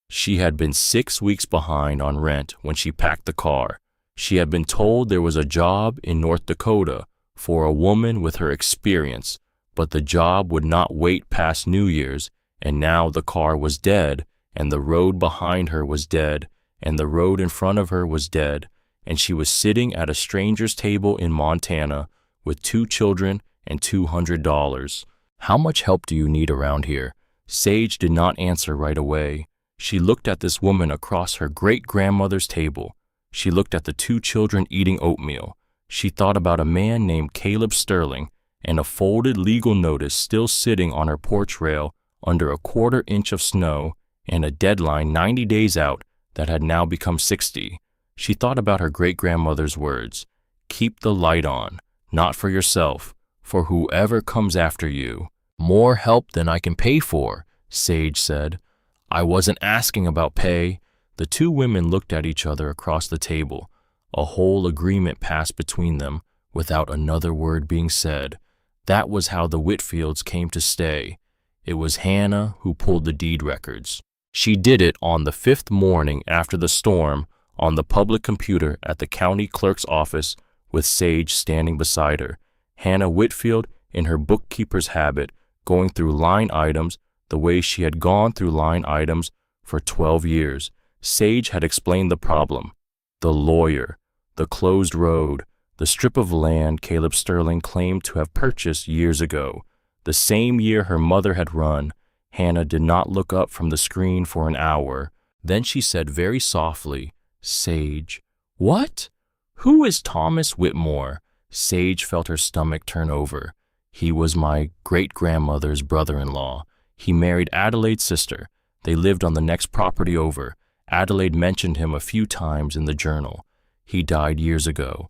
She had been 6 weeks behind on rent when she packed the car. She had been told there was a job in North Dakota for a woman with her experience, but the job would not wait past New Year's, and now the car was dead, and the road behind her was dead, and the road in front of her was dead, and she was sitting at a stranger's table in Montana with 2 children and $200. How much help do you need around here? Sage did not answer right away. She looked at this woman across her great-grandmother's table. She looked at the 2 children eating oatmeal. She thought about a man named Caleb Sterling and a folded legal notice still sitting on her porch rail under a 1/4 inch of snow and a deadline 90 days out that had now become 60. She thought about her great-grandmother's words, "Keep the light on, not for yourself, for whoever comes after you." "More help than I can pay for," Sage said. "I wasn't asking about pay." The 2 women looked at each other across the table. A whole agreement passed between them without another word being said. That was how the Whitfields came to stay. It was Hannah who pulled the deed records. She did it on the 5th morning after the storm on the public computer at the county clerk's office with Sage standing beside her. Hannah Whitfield, in her bookkeeper's habit, going through line items the way she had gone through line items for 12 years. Sage had explained the problem. The lawyer, the closed road, the strip of land Caleb Sterling claimed to have purchased years ago. The same year her mother had run. Hannah did not look up from the screen for an hour. Then she said very softly, "Sage." "What? Who is Thomas Whitmore?" Sage felt her stomach turn over. "He was my great-grandmother's brother-in-law. He married Adelaide's sister. They lived on the next property over. Adelaide mentioned him a few times in the journal. He died years ago.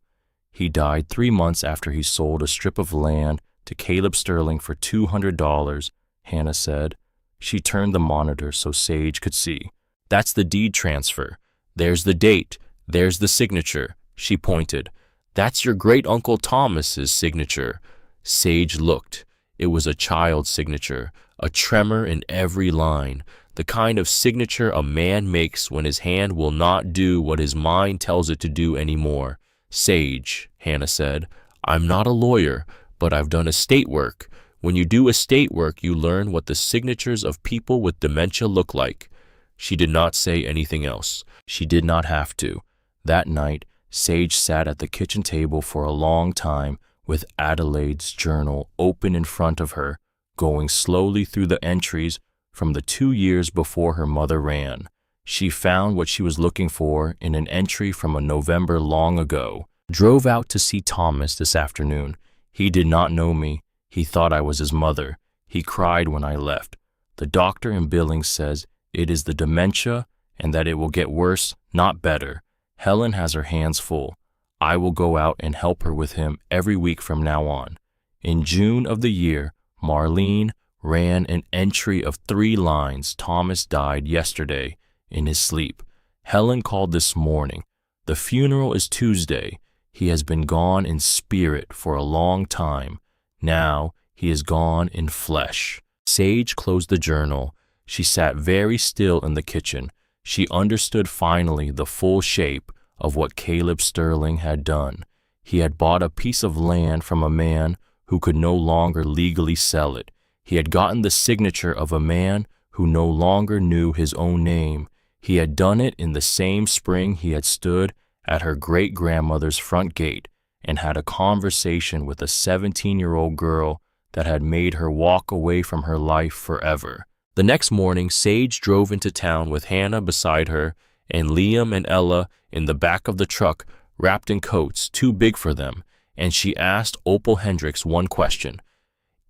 He died 3 months after he sold a strip of land to Caleb Sterling for $200, Hannah said. She turned the monitor so Sage could see. "That's the deed transfer. There's the date. There's the signature." She pointed. "That's your great-uncle Thomas's signature." Sage looked. It was a child's signature, a tremor in every line, the kind of signature a man makes when his hand will not do what his mind tells it to do anymore. "Sage," Hannah said, "I'm not a lawyer, but I've done estate work. When you do estate work, you learn what the signatures of people with dementia look like." She did not say anything else. She did not have to. That night, Sage sat at the kitchen table for a long time with Adelaide's journal open in front of her, going slowly through the entries from the 2 years before her mother ran. She found what she was looking for in an entry from a November long ago. "Drove out to see Thomas this afternoon. He did not know me. He thought I was his mother. He cried when I left. The doctor in Billings says it is the dementia and that it will get worse, not better. Helen has her hands full. I will go out and help her with him every week from now on." In June of the year, Marlene ran an entry of 3 lines. "Thomas died yesterday in his sleep. Helen called this morning. The funeral is Tuesday. He has been gone in spirit for a long time. Now he is gone in flesh." Sage closed the journal. She sat very still in the kitchen. She understood finally the full shape of what Caleb Sterling had done. He had bought a piece of land from a man who could no longer legally sell it. He had gotten the signature of a man who no longer knew his own name. He had done it in the same spring he had stood at her great-grandmother's front gate and had a conversation with a 17-year-old girl that had made her walk away from her life forever. The next morning, Sage drove into town with Hannah beside her and Liam and Ella in the back of the truck, wrapped in coats too big for them, and she asked Opal Hendricks one question.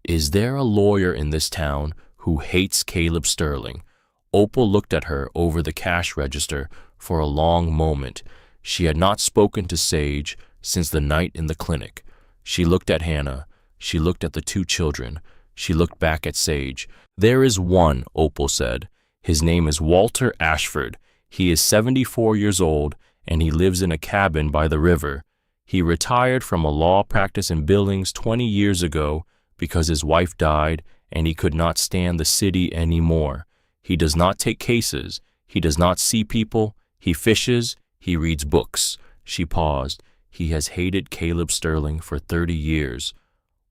"Is there a lawyer in this town who hates Caleb Sterling?" Opal looked at her over the cash register for a long moment. She had not spoken to Sage since the night in the clinic. She looked at Hannah. She looked at the 2 children. She looked back at Sage. "There is one," Opal said. "His name is Walter Ashford. He is 74 years old, and he lives in a cabin by the river. He retired from a law practice in Billings 20 years ago because his wife died and he could not stand the city anymore. He does not take cases. He does not see people. He fishes. He reads books." She paused. "He has hated Caleb Sterling for 30 years.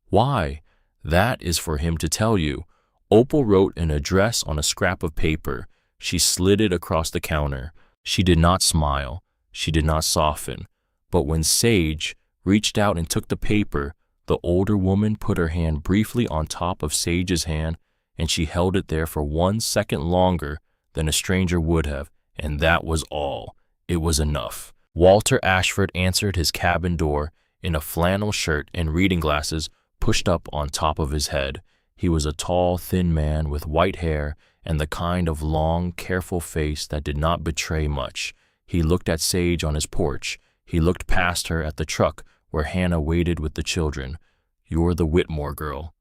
"Why?" "That is for him to tell you." Opal wrote an address on a scrap of paper. She slid it across the counter. She did not smile. She did not soften. But when Sage reached out and took the paper, the older woman put her hand briefly on top of Sage's hand, and she held it there for 1 second longer than a stranger would have, and that was all. It was enough. Walter Ashford answered his cabin door in a flannel shirt and reading glasses pushed up on top of his head. He was a tall, thin man with white hair and the kind of long, careful face that did not betray much. He looked at Sage on his porch. He looked past her at the truck where Hannah waited with the children. "You're the Whitmore girl."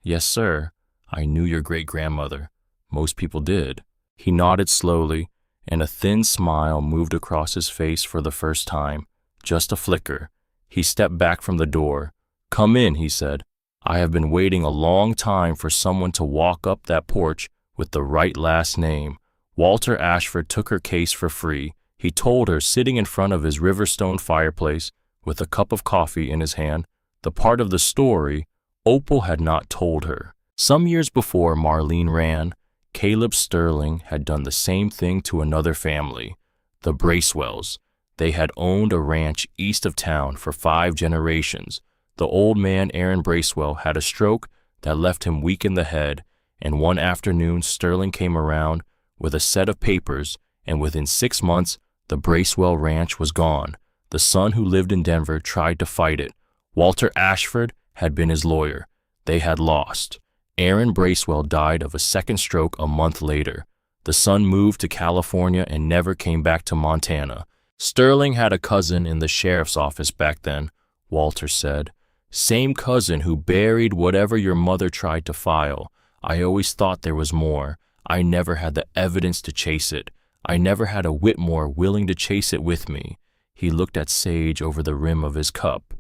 "Yes, sir. I knew your great-grandmother. Most people did." He nodded slowly, and a thin smile moved across his face for the first time. Just a flicker. He stepped back from the door. "Come in," he said. "I have been waiting a long time for someone to walk up that porch with the right last name." Walter Ashford took her case for free. He told her, sitting in front of his Riverstone fireplace with a cup of coffee in his hand, the part of the story Opal had not told her. Some years before Marlene ran, Caleb Sterling had done the same thing to another family, the Bracewells. They had owned a ranch east of town for 5 generations. The old man, Aaron Bracewell, had a stroke that left him weak in the head, and one afternoon Sterling came around with a set of papers, and within 6 months, the Bracewell ranch was gone. The son who lived in Denver tried to fight it. Walter Ashford had been his lawyer. They had lost. Aaron Bracewell died of a second stroke a month later. The son moved to California and never came back to Montana. Sterling had a cousin in the sheriff's office back then, Walter said. "Same cousin who buried whatever your mother tried to file. I always thought there was more. I never had the evidence to chase it. I never had a Whitmore willing to chase it with me." He looked at Sage over the rim of his cup.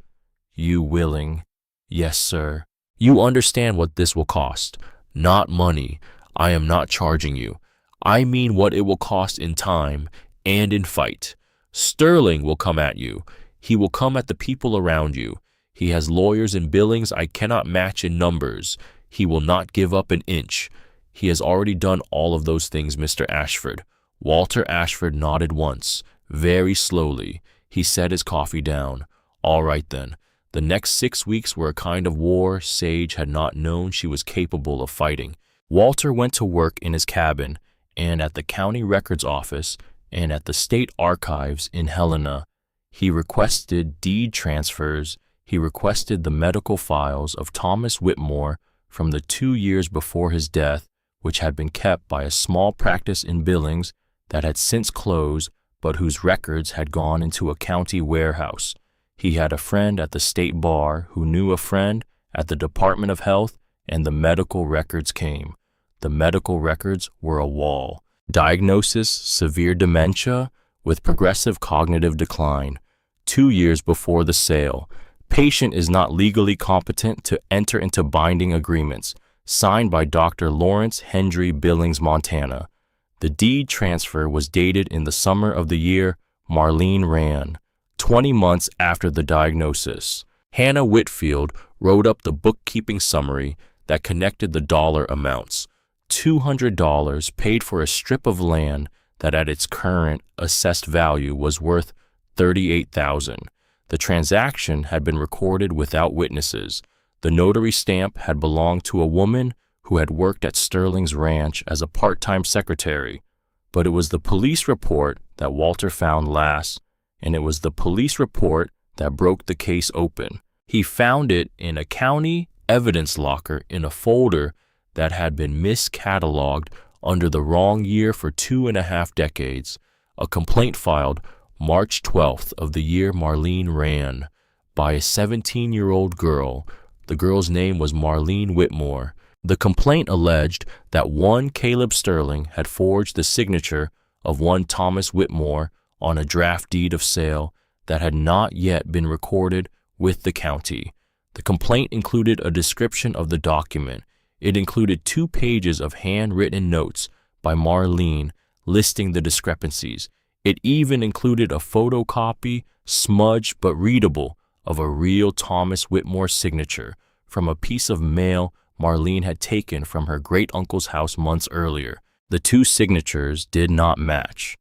"You willing?" "Yes, sir." "You understand what this will cost. Not money. I am not charging you. I mean what it will cost in time and in fight. Sterling will come at you. He will come at the people around you. He has lawyers in Billings I cannot match in numbers. He will not give up an inch. He has already done all of those things, Mr. Ashford." Walter Ashford nodded once, very slowly. He set his coffee down. "All right then." The next 6 weeks were a kind of war Sage had not known she was capable of fighting. Walter went to work in his cabin, and at the county records office, and at the state archives in Helena. He requested deed transfers. He requested the medical files of Thomas Whitmore from the 2 years before his death, which had been kept by a small practice in Billings that had since closed, but whose records had gone into a county warehouse. He had a friend at the state bar who knew a friend at the Department of Health, and the medical records came. The medical records were a wall. Diagnosis: severe dementia with progressive cognitive decline. 2 years before the sale. Patient is not legally competent to enter into binding agreements. Signed by Dr. Lawrence Hendry, Billings, Montana. The deed transfer was dated in the summer of the year Marlene ran, 20 months after the diagnosis. Hannah Whitfield wrote up the bookkeeping summary that connected the dollar amounts. $200 paid for a strip of land that at its current assessed value was worth $38,000. The transaction had been recorded without witnesses. The notary stamp had belonged to a woman who had worked at Sterling's ranch as a part-time secretary. But it was the police report that Walter found last, and it was the police report that broke the case open. He found it in a county evidence locker in a folder that had been miscatalogued under the wrong year for 2.5 decades. A complaint filed March 12th of the year Marlene ran by a 17-year-old girl. The girl's name was Marlene Whitmore. The complaint alleged that one Caleb Sterling had forged the signature of one Thomas Whitmore on a draft deed of sale that had not yet been recorded with the county. The complaint included a description of the document. It included 2 pages of handwritten notes by Marlene listing the discrepancies. It even included a photocopy, smudged but readable, of a real Thomas Whitmore signature from a piece of mail Marlene had taken from her great-uncle's house months earlier. The two signatures did not match.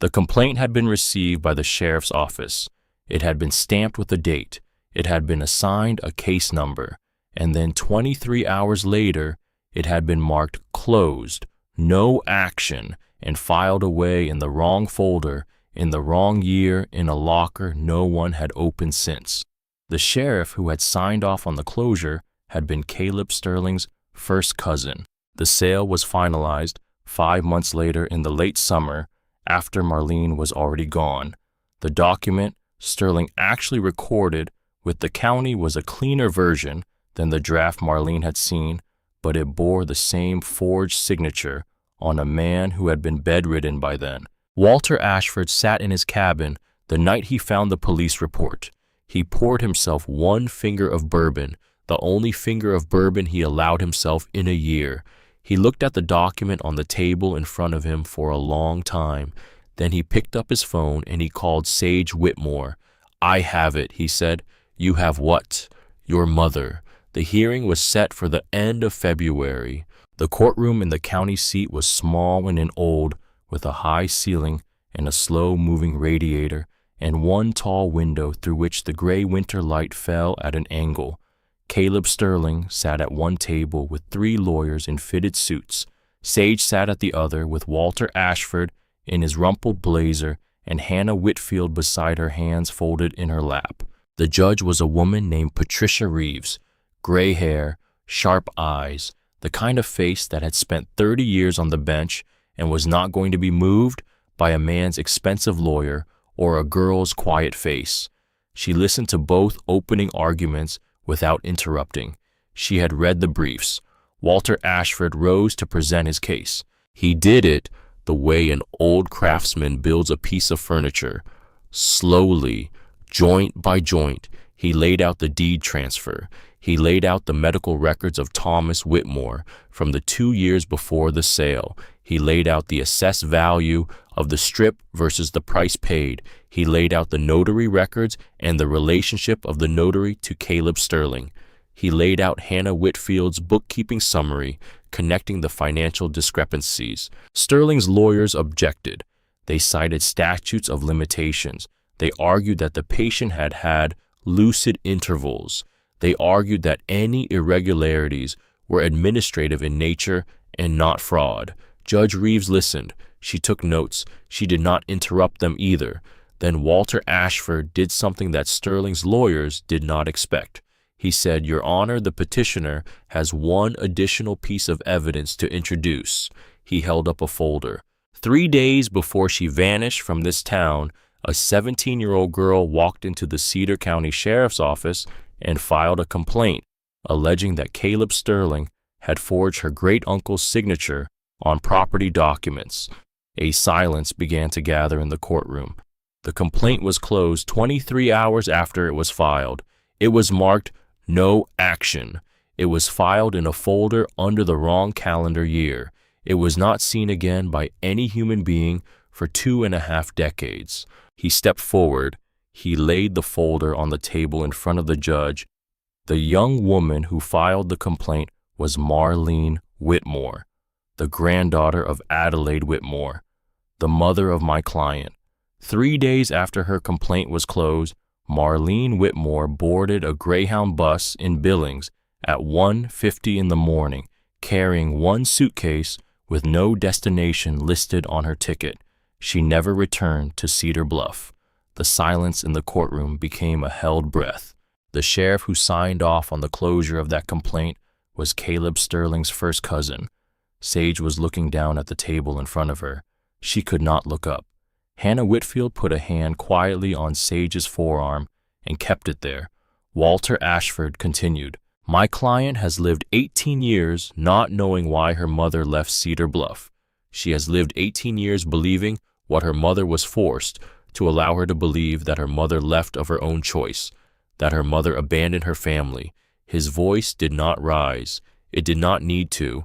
The complaint had been received by the sheriff's office. It had been stamped with a date. It had been assigned a case number. And then 23 hours later, it had been marked closed, no action, and filed away in the wrong folder, in the wrong year, in a locker no one had opened since. The sheriff who had signed off on the closure had been Caleb Sterling's first cousin. The sale was finalized 5 months later in the late summer, after Marlene was already gone. The document Sterling actually recorded with the county was a cleaner version than the draft Marlene had seen, but it bore the same forged signature on a man who had been bedridden by then. Walter Ashford sat in his cabin the night he found the police report. He poured himself 1 finger of bourbon, the only finger of bourbon he allowed himself in a year. He looked at the document on the table in front of him for a long time. Then he picked up his phone and he called Sage Whitmore. "I have it," he said. "You have what?" "Your mother." The hearing was set for the end of February. The courtroom in the county seat was small and old, with a high ceiling and a slow-moving radiator, and 1 tall window through which the gray winter light fell at an angle. Caleb Sterling sat at one table with 3 lawyers in fitted suits. Sage sat at the other with Walter Ashford in his rumpled blazer and Hannah Whitfield beside her, hands folded in her lap. The judge was a woman named Patricia Reeves. Gray hair, sharp eyes, the kind of face that had spent 30 years on the bench and was not going to be moved by a man's expensive lawyer or a girl's quiet face. She listened to both opening arguments without interrupting. She had read the briefs. Walter Ashford rose to present his case. He did it the way an old craftsman builds a piece of furniture. Slowly, joint by joint, he laid out the deed transfer. He laid out the medical records of Thomas Whitmore from the 2 years before the sale. He laid out the assessed value of the strip versus the price paid. He laid out the notary records and the relationship of the notary to Caleb Sterling. He laid out Hannah Whitfield's bookkeeping summary, connecting the financial discrepancies. Sterling's lawyers objected. They cited statutes of limitations. They argued that the patient had had lucid intervals. They argued that any irregularities were administrative in nature and not fraud. Judge Reeves listened. She took notes. She did not interrupt them either. Then Walter Ashford did something that Sterling's lawyers did not expect. He said, "Your Honor, the petitioner has 1 additional piece of evidence to introduce." He held up a folder. 3 days before she vanished from this town, a 17-year-old girl walked into the Cedar County Sheriff's Office and filed a complaint alleging that Caleb Sterling had forged her great-uncle's signature on property documents. A silence began to gather in the courtroom. The complaint was closed 23 hours after it was filed. It was marked "No Action." It was filed in a folder under the wrong calendar year. It was not seen again by any human being for 2.5 decades. He stepped forward. He laid the folder on the table in front of the judge. The young woman who filed the complaint was Marlene Whitmore, the granddaughter of Adelaide Whitmore, the mother of my client. 3 days after her complaint was closed, Marlene Whitmore boarded a Greyhound bus in Billings at 1:50 in the morning, carrying 1 suitcase with no destination listed on her ticket. She never returned to Cedar Bluff. The silence in the courtroom became a held breath. The sheriff who signed off on the closure of that complaint was Caleb Sterling's first cousin. Sage was looking down at the table in front of her. She could not look up. Hannah Whitfield put a hand quietly on Sage's forearm and kept it there. Walter Ashford continued, "My client has lived 18 years not knowing why her mother left Cedar Bluff. She has lived 18 years believing what her mother was forced to allow her to believe, that her mother left of her own choice, that her mother abandoned her family." His voice did not rise. It did not need to.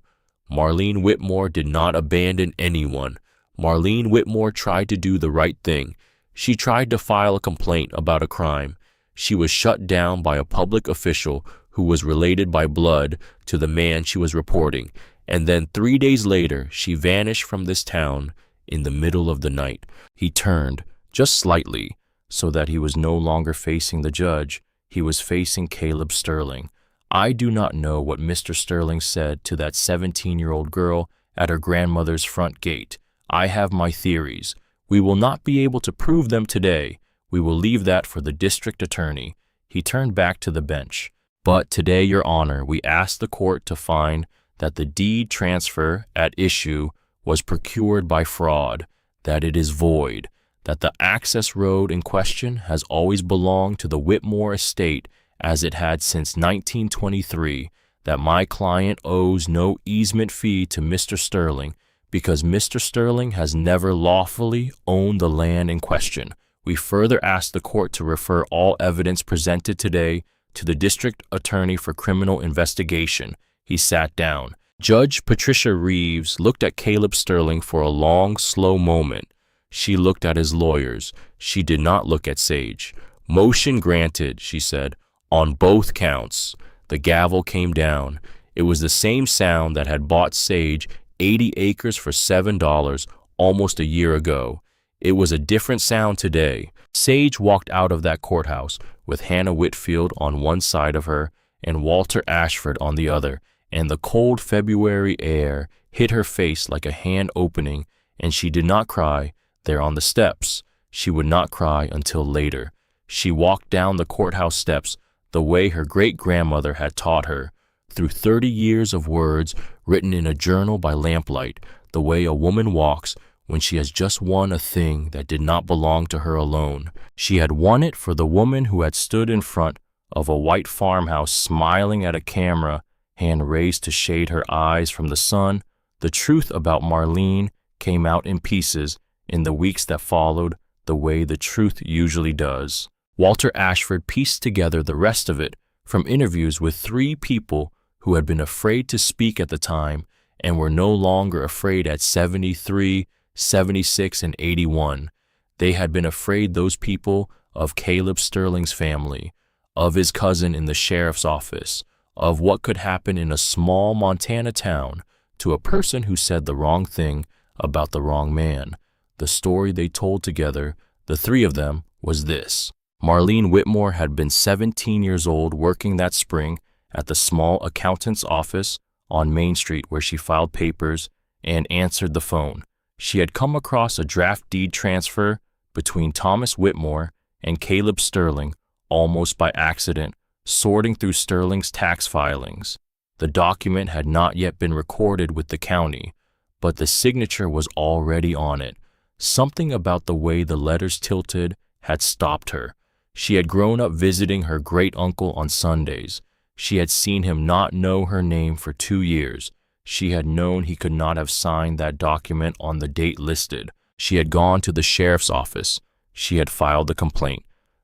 Marlene Whitmore did not abandon anyone. Marlene Whitmore tried to do the right thing. She tried to file a complaint about a crime. She was shut down by a public official who was related by blood to the man she was reporting, and then 3 days later she vanished from this town in the middle of the night. He turned, just slightly, so that he was no longer facing the judge. He was facing Caleb Sterling. I do not know what Mr. Sterling said to that 17-year-old girl at her grandmother's front gate. I have my theories. We will not be able to prove them today. We will leave that for the district attorney. He turned back to the bench. But today, Your Honor, we ask the court to find that the deed transfer at issue was procured by fraud, that it is void, that the access road in question has always belonged to the Whitmore estate as it had since 1923, that my client owes no easement fee to Mr. Sterling because Mr. Sterling has never lawfully owned the land in question. We further ask the court to refer all evidence presented today to the district attorney for criminal investigation. He sat down. Judge Patricia Reeves looked at Caleb Sterling for a long, slow moment. She looked at his lawyers. She did not look at Sage. Motion granted, she said, on both counts. The gavel came down. It was the same sound that had bought Sage 80 acres for $7 almost a year ago. It was a different sound today. Sage walked out of that courthouse with Hannah Whitfield on one side of her and Walter Ashford on the other, and the cold February air hit her face like a hand opening, and she did not cry there on the steps. She would not cry until later. She walked down the courthouse steps the way her great-grandmother had taught her, through 30 years of words written in a journal by lamplight, the way a woman walks when she has just won a thing that did not belong to her alone. She had won it for the woman who had stood in front of a white farmhouse smiling at a camera, hand raised to shade her eyes from the sun. The truth about Marlene came out in pieces in the weeks that followed, the way the truth usually does. Walter Ashford pieced together the rest of it from interviews with 3 people who had been afraid to speak at the time and were no longer afraid at 73, 76, and 81. They had been afraid, those people, of Caleb Sterling's family, of his cousin in the sheriff's office, of what could happen in a small Montana town to a person who said the wrong thing about the wrong man. The story they told together, the 3 of them, was this. Marlene Whitmore had been 17 years old working that spring at the small accountant's office on Main Street where she filed papers and answered the phone. She had come across a draft deed transfer between Thomas Whitmore and Caleb Sterling almost by accident, sorting through Sterling's tax filings. The document had not yet been recorded with the county, but the signature was already on it. Something about the way the letters tilted had stopped her. She had grown up visiting her great-uncle on Sundays. She had seen him not know her name for 2 years. She had known he could not have signed that document on the date listed. She had gone to the sheriff's office. She had filed the complaint.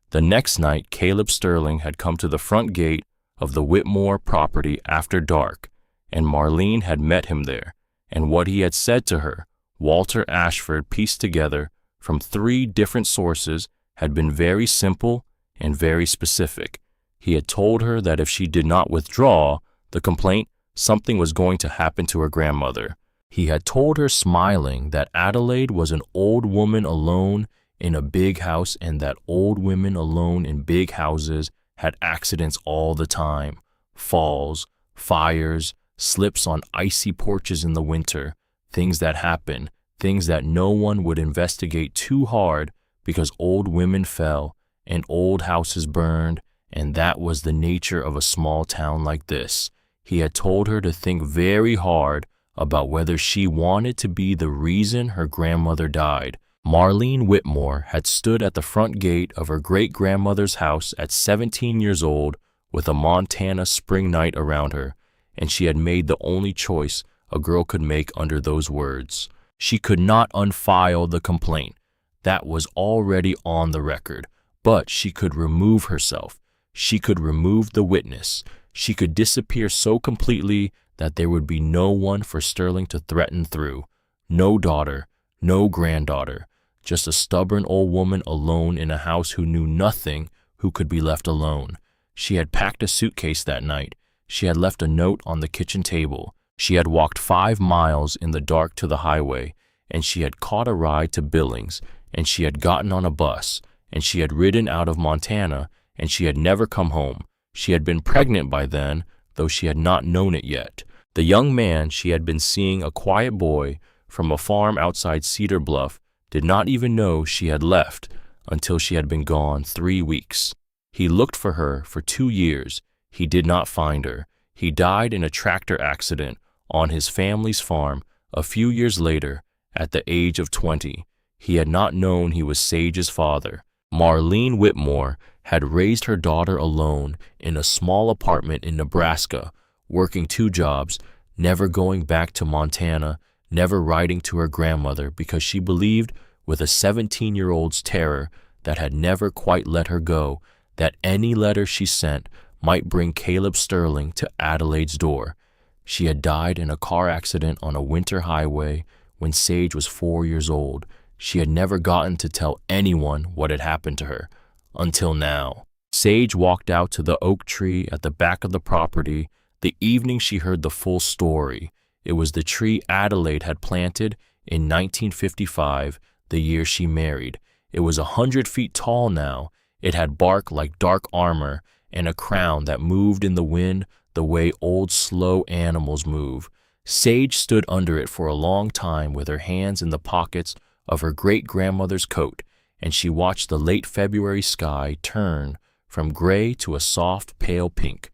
The next night, Caleb Sterling had come to the front gate of the Whitmore property after dark, and Marlene had met him there. And what he had said to her, Walter Ashford pieced together from 3 different sources, had been very simple and very specific. He had told her that if she did not withdraw the complaint, something was going to happen to her grandmother. He had told her, smiling, that Adelaide was an old woman alone in a big house, and that old women alone in big houses had accidents all the time. Falls, fires, slips on icy porches in the winter, things that happen, things that no one would investigate too hard because old women fell and old houses burned, and that was the nature of a small town like this. He had told her to think very hard about whether she wanted to be the reason her grandmother died. Marlene Whitmore had stood at the front gate of her great-grandmother's house at 17 years old with a Montana spring night around her, and she had made the only choice a girl could make under those words. She could not unfile the complaint. That was already on the record, but she could remove herself. She could remove the witness. She could disappear so completely that there would be no one for Sterling to threaten through. No daughter, no granddaughter, just a stubborn old woman alone in a house who knew nothing, who could be left alone. She had packed a suitcase that night. She had left a note on the kitchen table. She had walked 5 miles in the dark to the highway, and she had caught a ride to Billings, and she had gotten on a bus, and she had ridden out of Montana, and she had never come home. She had been pregnant by then, though she had not known it yet. The young man she had been seeing, a quiet boy from a farm outside Cedar Bluff, did not even know she had left until she had been gone 3 weeks. He looked for her for 2 years. He did not find her. He died in a tractor accident on his family's farm a few years later at the age of 20. He had not known he was Sage's father. Marlene Whitmore had raised her daughter alone in a small apartment in Nebraska, working 2 jobs, never going back to Montana, never writing to her grandmother because she believed with a 17-year-old's terror that had never quite let her go, that any letter she sent might bring Caleb Sterling to Adelaide's door. She had died in a car accident on a winter highway when Sage was 4 years old. She had never gotten to tell anyone what had happened to her, until now. Sage walked out to the oak tree at the back of the property the evening she heard the full story. It was the tree Adelaide had planted in 1955, the year she married. It was 100 feet tall now. It had bark like dark armor and a crown that moved in the wind the way old slow animals move. Sage stood under it for a long time with her hands in the pockets of her great-grandmother's coat, and she watched the late February sky turn from gray to a soft pale pink.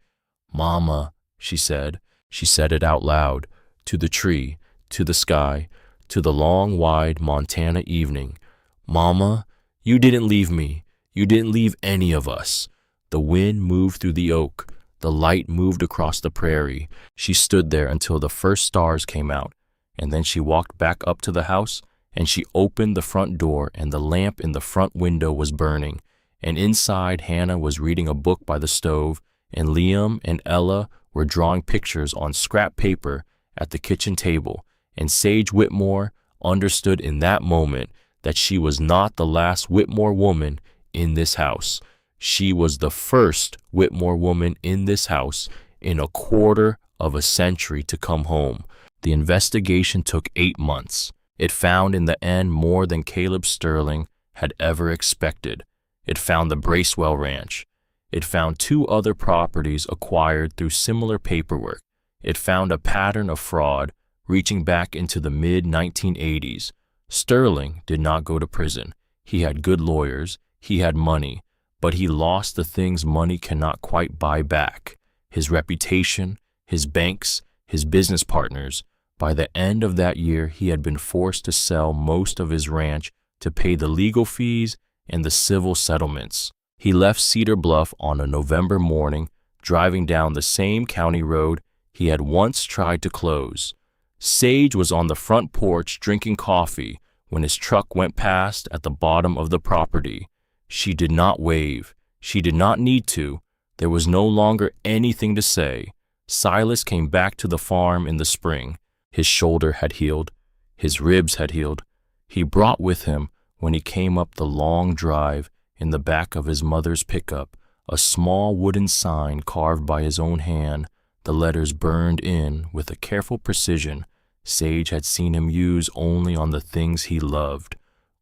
"Mama," she said. She said it out loud, to the tree, to the sky, to the long, wide Montana evening. "Mama, you didn't leave me. You didn't leave any of us." The wind moved through the oak. The light moved across the prairie. She stood there until the first stars came out, and then she walked back up to the house, and she opened the front door, and the lamp in the front window was burning, and inside Hannah was reading a book by the stove, and Liam and Ella were drawing pictures on scrap paper at the kitchen table, and Sage Whitmore understood in that moment that she was not the last Whitmore woman in this house. She was the first Whitmore woman in this house in a quarter of a century to come home. The investigation took 8 months. It found in the end more than Caleb Sterling had ever expected. It found the Bracewell Ranch. It found 2 other properties acquired through similar paperwork. It found a pattern of fraud reaching back into the mid-1980s. Sterling did not go to prison. He had good lawyers. He had money. But he lost the things money cannot quite buy back: his reputation, his banks, his business partners. By the end of that year, he had been forced to sell most of his ranch to pay the legal fees and the civil settlements. He left Cedar Bluff on a November morning, driving down the same county road he had once tried to close. Sage was on the front porch drinking coffee when his truck went past at the bottom of the property. She did not wave. She did not need to. There was no longer anything to say. Silas came back to the farm in the spring. His shoulder had healed. His ribs had healed. He brought with him, when he came up the long drive in the back of his mother's pickup, a small wooden sign carved by his own hand, the letters burned in with a careful precision Sage had seen him use only on the things he loved.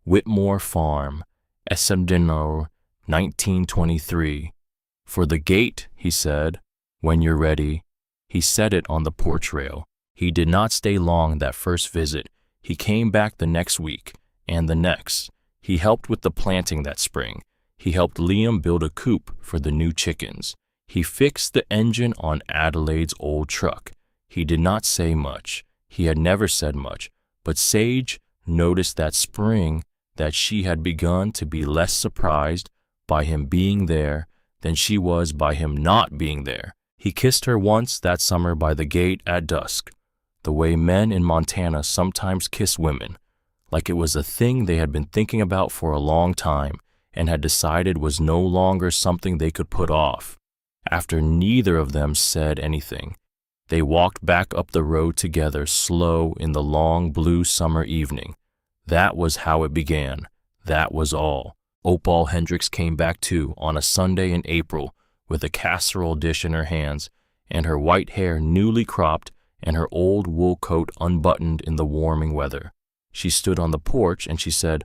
Whitmore Farm, Essendino, 1923. "For the gate," he said, "when you're ready." He said it on the porch rail. He did not stay long that first visit. He came back the next week, and the next. He helped with the planting that spring. He helped Liam build a coop for the new chickens. He fixed the engine on Adelaide's old truck. He did not say much. He had never said much, but Sage noticed that spring that she had begun to be less surprised by him being there than she was by him not being there. He kissed her once that summer by the gate at dusk, the way men in Montana sometimes kiss women, like it was a thing they had been thinking about for a long time and had decided was no longer something they could put off. After neither of them said anything, they walked back up the road together, slow in the long blue summer evening. That was how it began. That was all. Opal Hendricks came back too on a Sunday in April with a casserole dish in her hands, and her white hair newly cropped and her old wool coat unbuttoned in the warming weather. She stood on the porch and she said,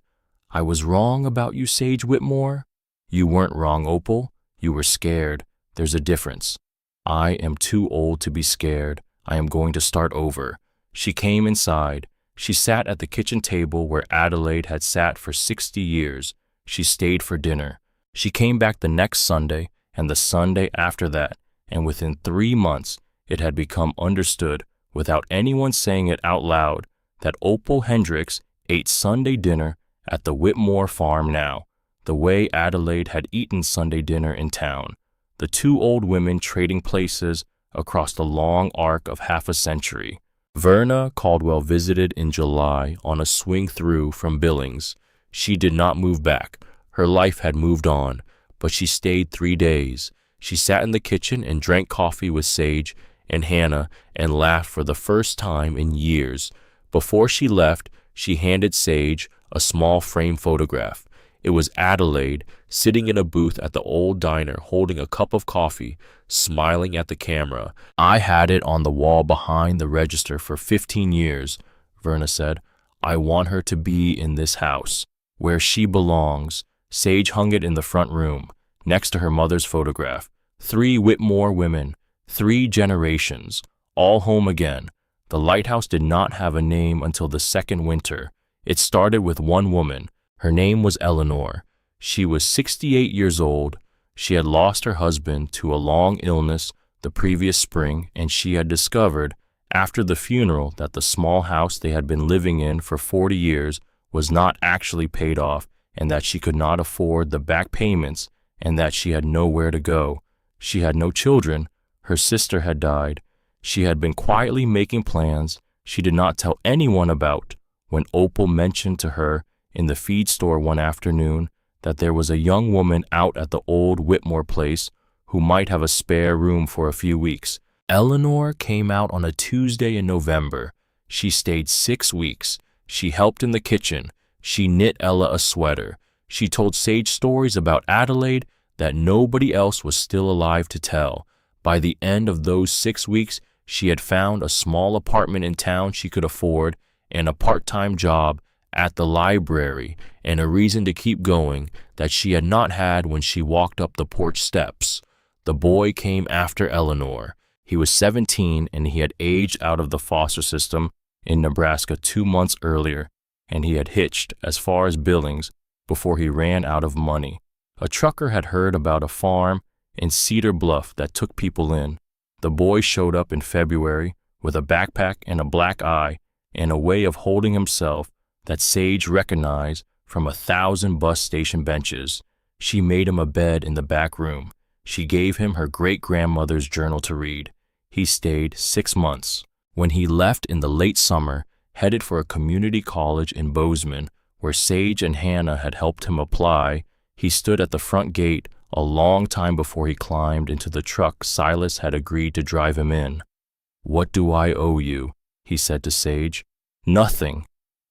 "I was wrong about you, Sage Whitmore." "You weren't wrong, Opal. You were scared. There's a difference." "I am too old to be scared. I am going to start over." She came inside. She sat at the kitchen table where Adelaide had sat for 60 years. She stayed for dinner. She came back the next Sunday and the Sunday after that, and within 3 months it had become understood, without anyone saying it out loud, that Opal Hendricks ate Sunday dinner at the Whitmore farm now, the way Adelaide had eaten Sunday dinner in town, the two old women trading places across the long arc of half a century. Verna Caldwell visited in July on a swing through from Billings. She did not move back. Her life had moved on, but she stayed 3 days. She sat in the kitchen and drank coffee with Sage and Hannah and laughed for the first time in years. Before she left, she handed Sage a small frame photograph. It was Adelaide sitting in a booth at the old diner holding a cup of coffee, smiling at the camera. "I had it on the wall behind the register for 15 years, Verna said. "I want her to be in this house, where she belongs." Sage hung it in the front room, next to her mother's photograph. 3 Whitmore women, 3 generations, all home again. The lighthouse did not have a name until the second winter. It started with one woman. Her name was Eleanor. She was 68 years old. She had lost her husband to a long illness the previous spring, and she had discovered, after the funeral, that the small house they had been living in for 40 years was not actually paid off, and that she could not afford the back payments, and that she had nowhere to go. She had no children. Her sister had died. She had been quietly making plans she did not tell anyone about when Opal mentioned to her in the feed store one afternoon that there was a young woman out at the old Whitmore place who might have a spare room for a few weeks. Eleanor came out on a Tuesday in November. She stayed 6 weeks. She helped in the kitchen. She knit Ella a sweater. She told Sage stories about Adelaide that nobody else was still alive to tell. By the end of those 6 weeks, she had found a small apartment in town she could afford and a part-time job at the library, and a reason to keep going that she had not had when she walked up the porch steps. The boy came after Eleanor. He was 17 and he had aged out of the foster system in Nebraska 2 months earlier, and he had hitched as far as Billings before he ran out of money. A trucker had heard about a farm in Cedar Bluff that took people in. The boy showed up in February with a backpack and a black eye and a way of holding himself that Sage recognized from 1,000 bus station benches. She made him a bed in the back room. She gave him her great-grandmother's journal to read. He stayed 6 months. When he left in the late summer, headed for a community college in Bozeman, where Sage and Hannah had helped him apply, he stood at the front gate a long time before he climbed into the truck Silas had agreed to drive him in. "What do I owe you?" he said to Sage. "Nothing."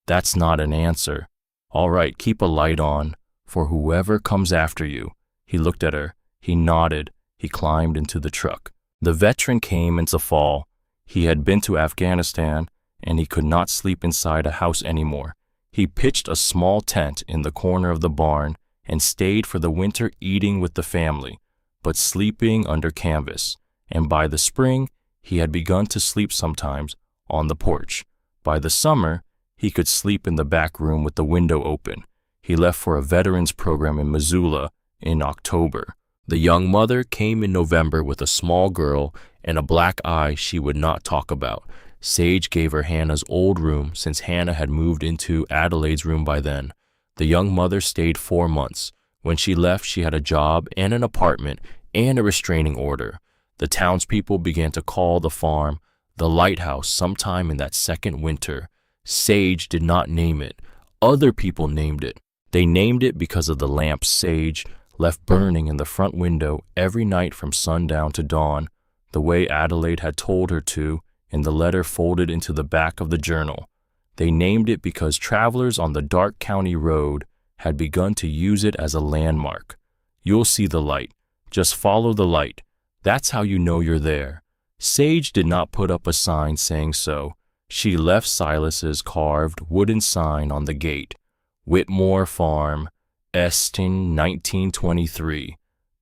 "That's not an answer." "All right, keep a light on, for whoever comes after you." He looked at her. He nodded. He climbed into the truck. The veteran came into fall. He had been to Afghanistan, and he could not sleep inside a house anymore. He pitched a small tent in the corner of the barn and stayed for the winter eating with the family, but sleeping under canvas. And by the spring, he had begun to sleep sometimes on the porch. By the summer, he could sleep in the back room with the window open. He left for a veterans program in Missoula in October. The young mother came in November with a small girl and a black eye she would not talk about. Sage gave her Hannah's old room since Hannah had moved into Adelaide's room by then. The young mother stayed 4 months. When she left, she had a job and an apartment and a restraining order. The townspeople began to call the farm the lighthouse sometime in that second winter. Sage did not name it. Other people named it. They named it because of the lamp Sage left burning in the front window every night from sundown to dawn, the way Adelaide had told her to in the letter folded into the back of the journal. They named it because travelers on the dark county road had begun to use it as a landmark. "You'll see the light. Just follow the light. That's how you know you're there." Sage did not put up a sign saying so. She left Silas's carved wooden sign on the gate. Whitmore Farm, Eston, 1923.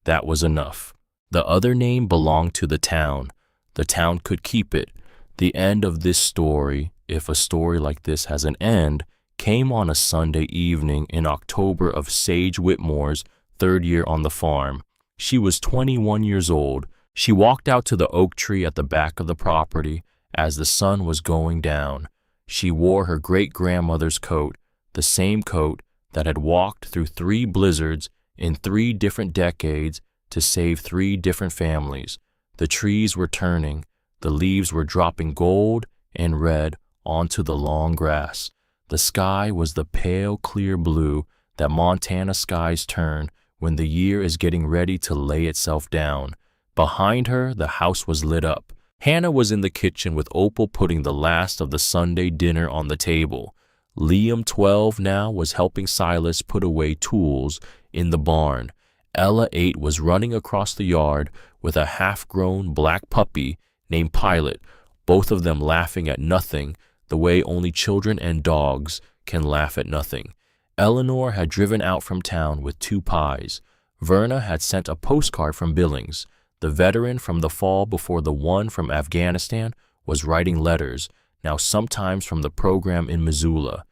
That was enough. The other name belonged to the town. The town could keep it. The end of this story, if a story like this has an end, came on a Sunday evening in October of Sage Whitmore's third year on the farm. She was 21 years old. She walked out to the oak tree at the back of the property as the sun was going down. She wore her great-grandmother's coat, the same coat that had walked through 3 blizzards in 3 different decades to save 3 different families. The trees were turning. The leaves were dropping gold and red onto the long grass. The sky was the pale, clear blue that Montana skies turn when the year is getting ready to lay itself down. Behind her, the house was lit up. Hannah was in the kitchen with Opal putting the last of the Sunday dinner on the table. Liam, 12 now, was helping Silas put away tools in the barn. Ella, 8, was running across the yard with a half-grown black puppy named Pilot, both of them laughing at nothing, the way only children and dogs can laugh at nothing. Eleanor had driven out from town with 2 pies. Verna had sent a postcard from Billings. The veteran from the fall before the one from Afghanistan was writing letters, now sometimes from the program in Missoula.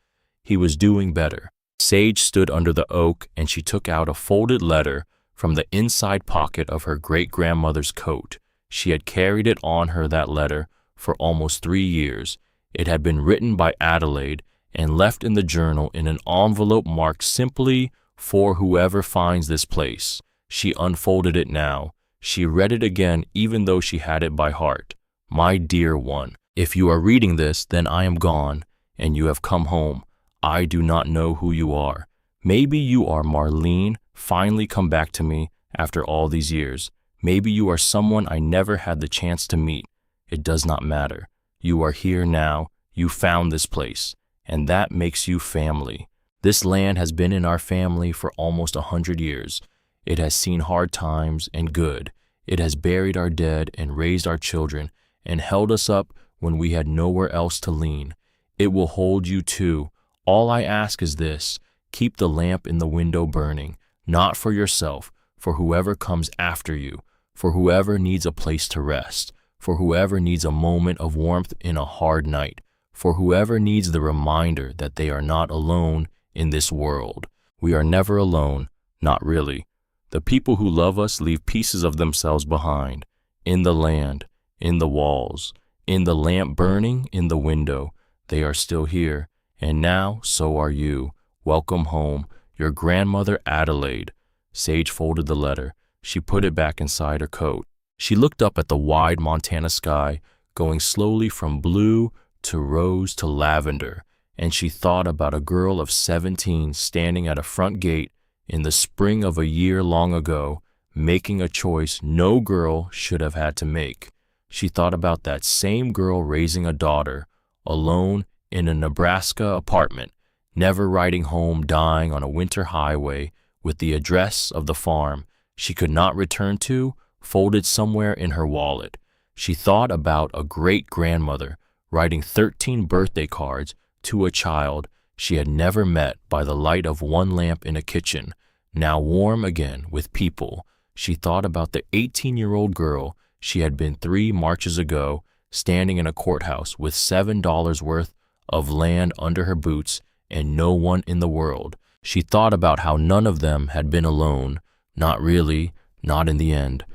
He was doing better. Sage stood under the oak and she took out a folded letter from the inside pocket of her great-grandmother's coat. She had carried it on her, that letter, for almost 3 years. It had been written by Adelaide and left in the journal in an envelope marked simply, "For whoever finds this place." She unfolded it now. She read it again even though she had it by heart. "My dear one, if you are reading this, then I am gone, and you have come home. I do not know who you are. Maybe you are Marlene, finally come back to me after all these years. Maybe you are someone I never had the chance to meet. It does not matter. You are here now. You found this place, and that makes you family. This land has been in our family for almost 100 years. It has seen hard times and good. It has buried our dead and raised our children and held us up when we had nowhere else to lean. It will hold you too. All I ask is this: keep the lamp in the window burning, not for yourself, for whoever comes after you, for whoever needs a place to rest, for whoever needs a moment of warmth in a hard night, for whoever needs the reminder that they are not alone in this world. We are never alone, not really. The people who love us leave pieces of themselves behind, in the land, in the walls, in the lamp burning in the window. They are still here, and now so are you. Welcome home, your grandmother Adelaide." Sage folded the letter. She put it back inside her coat. She looked up at the wide Montana sky, going slowly from blue to rose to lavender, and she thought about a girl of 17 standing at a front gate in the spring of a year long ago, making a choice no girl should have had to make. She thought about that same girl raising a daughter, alone in a Nebraska apartment, never riding home, dying on a winter highway with the address of the farm she could not return to folded somewhere in her wallet. She thought about a great-grandmother writing 13 birthday cards to a child she had never met by the light of one lamp in a kitchen, now warm again with people. She thought about the 18-year-old girl she had been 3 marches ago, standing in a courthouse with $7 worth of land under her boots and no one in the world. She thought about how none of them had been alone. Not really, not in the end.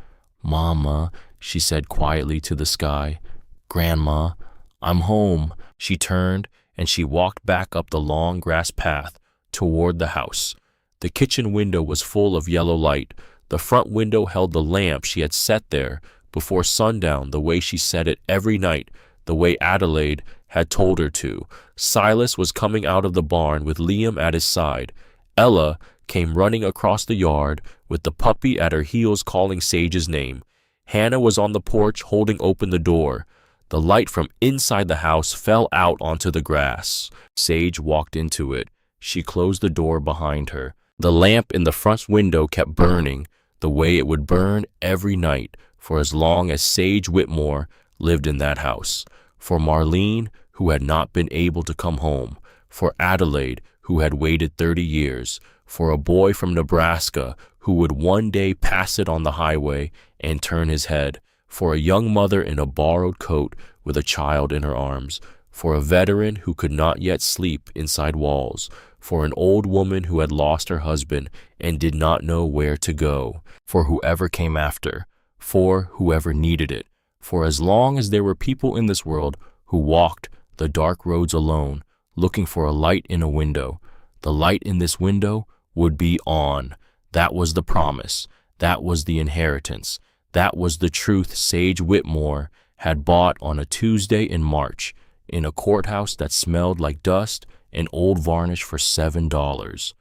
"Mama," she said quietly to the sky. "Grandma, I'm home." She turned and she walked back up the long grass path toward the house. The kitchen window was full of yellow light. The front window held the lamp she had set there before sundown, the way she set it every night, the way Adelaide had told her to. Silas was coming out of the barn with Liam at his side. Ella came running across the yard with the puppy at her heels calling Sage's name. Hannah was on the porch holding open the door. The light from inside the house fell out onto the grass. Sage walked into it. She closed the door behind her. The lamp in the front window kept burning. the way it would burn every night for as long as Sage Whitmore lived in that house. For Marlene, who had not been able to come home. For Adelaide, who had waited 30 years. For a boy from Nebraska who would one day pass it on the highway and turn his head. For a young mother in a borrowed coat with a child in her arms. For a veteran who could not yet sleep inside walls. For an old woman who had lost her husband and did not know where to go. For whoever came after. For whoever needed it. For as long as there were people in this world who walked the dark roads alone, looking for a light in a window, the light in this window would be on. That was the promise. That was the inheritance. That was the truth Sage Whitmore had bought on a Tuesday in March in a courthouse that smelled like dust and old varnish for $7.